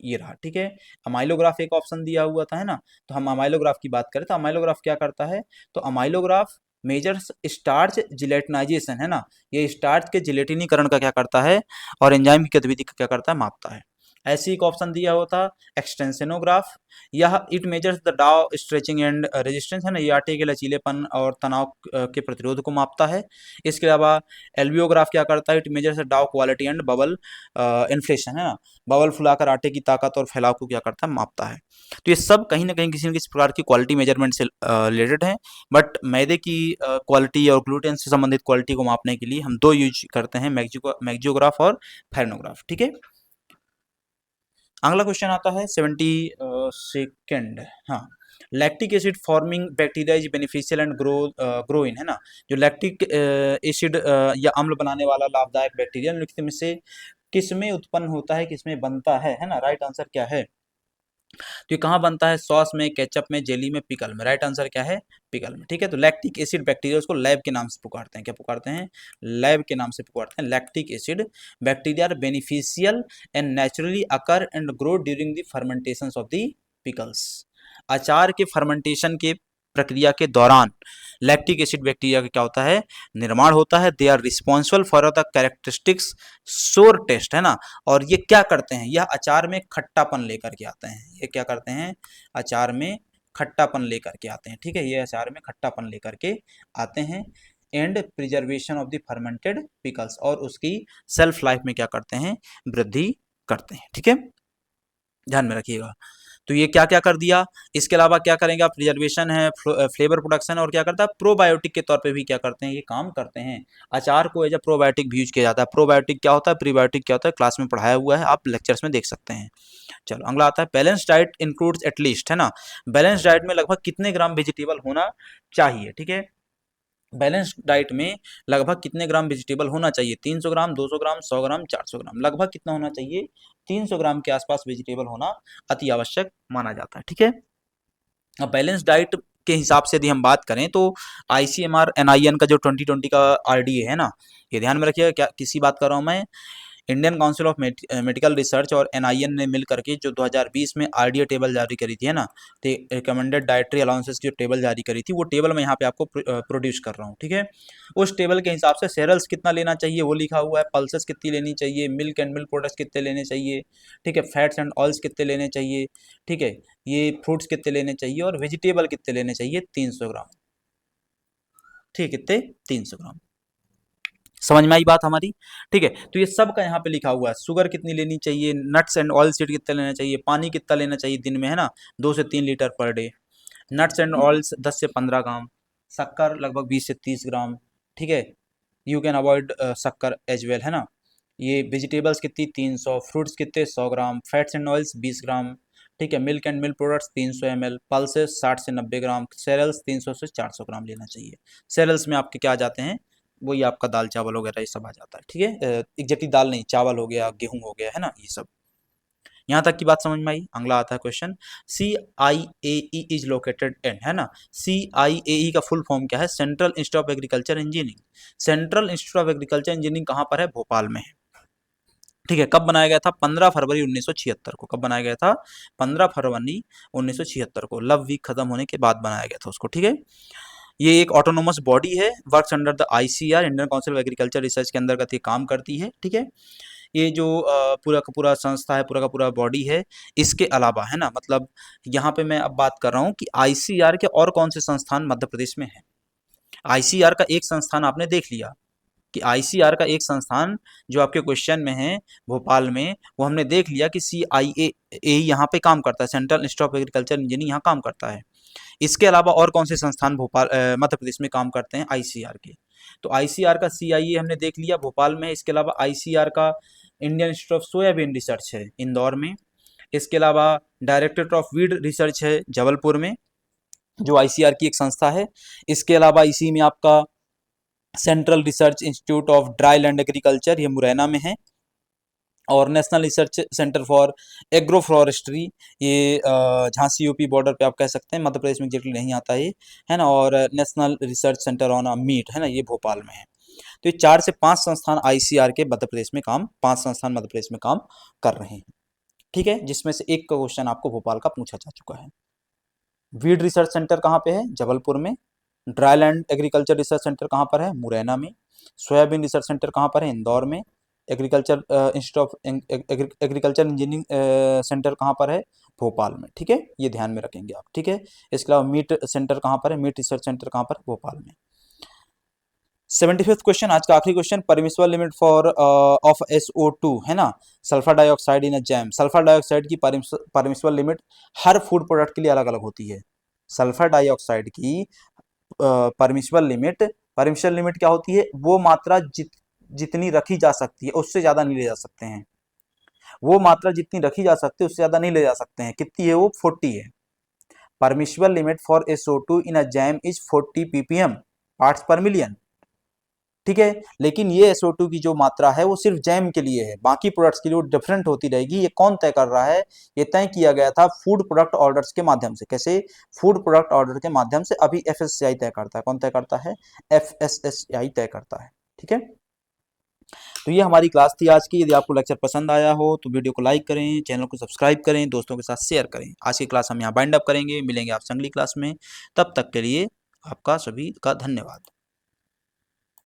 ये रहा। ठीक है, अमाइलोग्राफ एक ऑप्शन दिया हुआ था है ना, तो हम अमाइलोग्राफ की बात करें तो अमाइलोग्राफ क्या करता है, तो अमाइलोग्राफ मेजर्स स्टार्च जिलेटनाइजेशन है ना, ये स्टार्च के जिलेटिनीकरण का क्या करता है और एंजाइम की गतिविधि का क्या करता है, मापता है। ऐसे एक ऑप्शन दिया हुआ था एक्सटेंसेनोग्राफ, यह इट मेजर्स द डाउ स्ट्रेचिंग एंड रेजिस्टेंस है ना, ये आटे के लचीलेपन और तनाव के प्रतिरोध को मापता है। इसके अलावा एल्बियोग्राफ क्या करता है, इट मेजर्स द डाउ क्वालिटी एंड बबल इन्फ्लेशन है ना, बबल फुलाकर आटे की ताकत और फैलाव को क्या करता है, मापता है। तो ये सब कहीं ना कहीं किसी न किसी प्रकार की क्वालिटी मेजरमेंट से रिलेटेड है। बट मैदे की क्वालिटी और ग्लूटेन से संबंधित क्वालिटी को मापने के लिए हम 2 यूज करते हैं, मैक्जियोग्राफ और फेरेनोग्राफ। ठीक है, अगला क्वेश्चन आता है 72nd। हाँ, lactic acid forming bacteria is beneficial and grow in है ना, जो लैक्टिक एसिड या अम्ल बनाने वाला लाभदायक बैक्टीरिया निम्नलिखित में से किसमें उत्पन्न होता है, किसमें बनता है ना, राइट आंसर क्या है, तो ये कहाँ बनता है? सॉस में, केचप में, जेली में, पिकल में। राइट आंसर क्या है? पिकल में। ठीक है, तो लैक्टिक एसिड बैक्टीरिया, उसको लैब के नाम से पुकारते हैं। क्या पुकारते हैं? लैब के नाम से पुकारते हैं। Lactic acid bacteria are beneficial and naturally occur and grow during the fermentation of the pickles. अचार के फर्मेंटेशन के प्रक्रिया के दौरान लैक्टिक एसिड बैक्टीरिया का क्या होता है? निर्माण होता है। They are responsible for the characteristics sour taste, है ना। और ये क्या करते हैं? यह अचार में खट्टापन लेकर के आते हैं। ये क्या करते हैं? अचार में खट्टापन लेकर के आते हैं। ठीक है, ये अचार में खट्टापन लेकर के आते हैं। And preservation of the fermented pickles, और उसकी सेल्फ लाइफ में क्या करते हैं? वृद्धि करते हैं। ठीक है, ध्यान में रखिएगा। तो ये क्या क्या कर दिया। इसके अलावा क्या करेंगे आप? प्रिजर्वेशन है, फ्लेवर प्रोडक्शन, और क्या करता है? प्रोबायोटिक के तौर पे भी क्या करते हैं? ये काम करते हैं। अचार को एज अ प्रोबायोटिक भी यूज किया जाता है। प्रोबायोटिक क्या होता है, प्रीबायोटिक क्या होता है, क्लास में पढ़ाया हुआ है, आप लेक्चर्स में देख सकते हैं। चलो अगला आता है, बैलेंस डाइट इंक्लूड्स एटलीस्ट, है ना। बैलेंस डाइट में लगभग कितने ग्राम वेजिटेबल होना चाहिए? ठीक है, बैलेंस डाइट में लगभग कितने ग्राम वेजिटेबल होना चाहिए? 300 ग्राम, 200 ग्राम, 100 ग्राम, 400 ग्राम। लगभग कितना होना चाहिए? 300 ग्राम के आसपास वेजिटेबल होना अति आवश्यक माना जाता है। ठीक है, अब बैलेंस डाइट के हिसाब से यदि हम बात करें तो ICMR NIN का जो 2020 का RDA है ना, ये ध्यान में रखिएगा। क्या किसी बात कर रहा हूँ मैं? Indian council of medical research और NIN ने मिल करके जो 2020 में RDA टेबल जारी करी थी, है ना, तो रिकमेंडेड डाइटरी अलाउंसेस की जो टेबल जारी करी थी, वो टेबल मैं यहाँ पे आपको प्रोड्यूस कर रहा हूँ। ठीक है, उस टेबल के हिसाब से सेरल्स कितना लेना चाहिए वो लिखा हुआ है, पल्सेस कितनी लेनी चाहिए, मिल्क एंड मिल्क प्रोडक्ट्स कितने लेने चाहिए, ठीक है, फैट्स एंड ऑयल्स कितने लेने चाहिए, ठीक है, ये फ्रूट्स कितने लेने चाहिए, और वेजिटेबल कितने लेने चाहिए? 300 ग्राम। ठीक है, कितने? 300 ग्राम। समझ में आई बात हमारी? ठीक है, तो ये सब का यहाँ पे लिखा हुआ है। शुगर कितनी लेनी चाहिए, नट्स एंड ऑयल सीड कितना लेना चाहिए, पानी कितना लेना चाहिए दिन में, है ना, 2 से 3 litre per day, nuts and oils 10 से 15 ग्राम, शक्कर लगभग 20 से 30 ग्राम। ठीक है, यू कैन अवॉइड शक्कर एज वेल, है ना। ये वेजिटेबल्स कितनी? 300, फ्रूट्स कितने? 100 ग्राम, फैट्स एंड ऑयल्स 20 ग्राम, ठीक है, milk and milk products 300 ml, pulses 60 से 90 ग्राम, सेरल्स 300 से 400 ग्राम लेना चाहिए। सेरल्स में आपके क्या आ जाते हैं? वही आपका दाल चावल वगैरह ये सब आ जाता है। ठीक है, एग्जैक्टली दाल नहीं, चावल हो गया, गेहूं हो गया, है ना, ये सब। यहाँ तक की बात समझ में आई। अगला आता है question, CIAE is located in, है ना। CIAE का फुल फॉर्म क्या है? Central institute of agriculture engineering. Central institute of agriculture engineering कहाँ पर है? भोपाल में है। ठीक है, कब बनाया गया था? 15 फरवरी 1976 को। कब बनाया गया था? 15 फरवरी 1976 को। लव वीक खत्म होने के बाद बनाया गया था उसको। ठीक है, ये एक ऑटोनोमस बॉडी है, works under the ICR, Indian council of agriculture research के अंतर्गत ये काम करती है। ठीक है, ये जो पूरा का पूरा संस्था है, पूरा का पूरा बॉडी है। इसके अलावा, है ना, मतलब यहाँ पे मैं अब बात कर रहा हूँ कि ICR के और कौन से संस्थान मध्य प्रदेश में है। ICR का एक संस्थान आपने देख लिया कि ICR का एक संस्थान जो आपके क्वेश्चन में है भोपाल में, वो हमने देख लिया कि CIAE यहाँ पे काम करता है, central institute of agriculture engineering यहाँ काम करता है। इसके अलावा और कौन से संस्थान भोपाल मध्य प्रदेश में काम करते हैं ICR के? तो ICR का CIAE हमने देख लिया भोपाल में। इसके अलावा ICR का Indian institute of soybean research है इंदौर में। इसके अलावा डायरेक्टरेट ऑफ वीड रिसर्च है जबलपुर में, जो ICR की एक संस्था है। इसके अलावा इसी में आपका central research institute of dry land agriculture, ये मुरैना में है। और national research centre for agro forestry, ये झांसी UP बॉर्डर पे आप कह सकते हैं, मध्य प्रदेश में एग्जैक्टली नहीं आता ये, है ना। और national research centre on meat, है ना, ये भोपाल में है। तो ये 4 से 5 संस्थान ICR के मध्य प्रदेश में काम, 5 संस्थान मध्य प्रदेश में काम कर रहे हैं। ठीक है, जिसमें से एक का क्वेश्चन आपको भोपाल का पूछा जा चुका है। वीड रिसर्च सेंटर कहाँ पे है? जबलपुर में। Dry land agriculture research centre कहाँ पर है? मुरैना में। सोयाबीन रिसर्च सेंटर कहाँ पर है? इंदौर में। Agriculture institute of agriculture engineering centre कहाँ पर है? भोपाल में। ठीक है, ये ध्यान में रखेंगे आप। ठीक है, इसके अलावा मीट सेंटर कहाँ पर है? मीट रिसर्च सेंटर कहाँ पर है? भोपाल में। 75th क्वेश्चन, आज का आखिरी question, permissible limit for of SO2, है ना, sulphur dioxide in a jam. Sulphur dioxide की परमिसिबल लिमिट हर फूड प्रोडक्ट के लिए अलग अलग होती है। सल्फर डाइऑक्साइड की परमिसिबल लिमिट क्या होती है? वो मात्रा जितनी रखी जा सकती है उससे ज्यादा नहीं ले जा सकते हैं। वो मात्रा जितनी रखी जा सकती है उससे ज्यादा नहीं ले जा सकते हैं। कितनी है वो? 40 है। Permissible limit for SO2 in a jam is 40 ppm, parts पर मिलियन। ठीक है। लेकिन ये SO2 की जो मात्रा है वो सिर्फ जैम के लिए है, बाकी प्रोडक्ट्स के लिए डिफरेंट होती रहेगी। ये कौन तय कर रहा है? ये तय किया गया था फूड प्रोडक्ट ऑर्डर्स के माध्यम से। कैसे? फूड प्रोडक्ट ऑर्डर के माध्यम से। अभी FSSAI तय करता है। कौन तय करता है? FSSAI तय करता है। ठीक है। तो ये हमारी क्लास थी आज की। यदि आपको लेक्चर पसंद आया हो तो वीडियो को लाइक करें, चैनल को सब्सक्राइब करें, दोस्तों के साथ शेयर करें। आज की क्लास हम यहाँ बाइंड अप करेंगे। मिलेंगे आपसे अगली क्लास में। तब तक के लिए आपका सभी का धन्यवाद।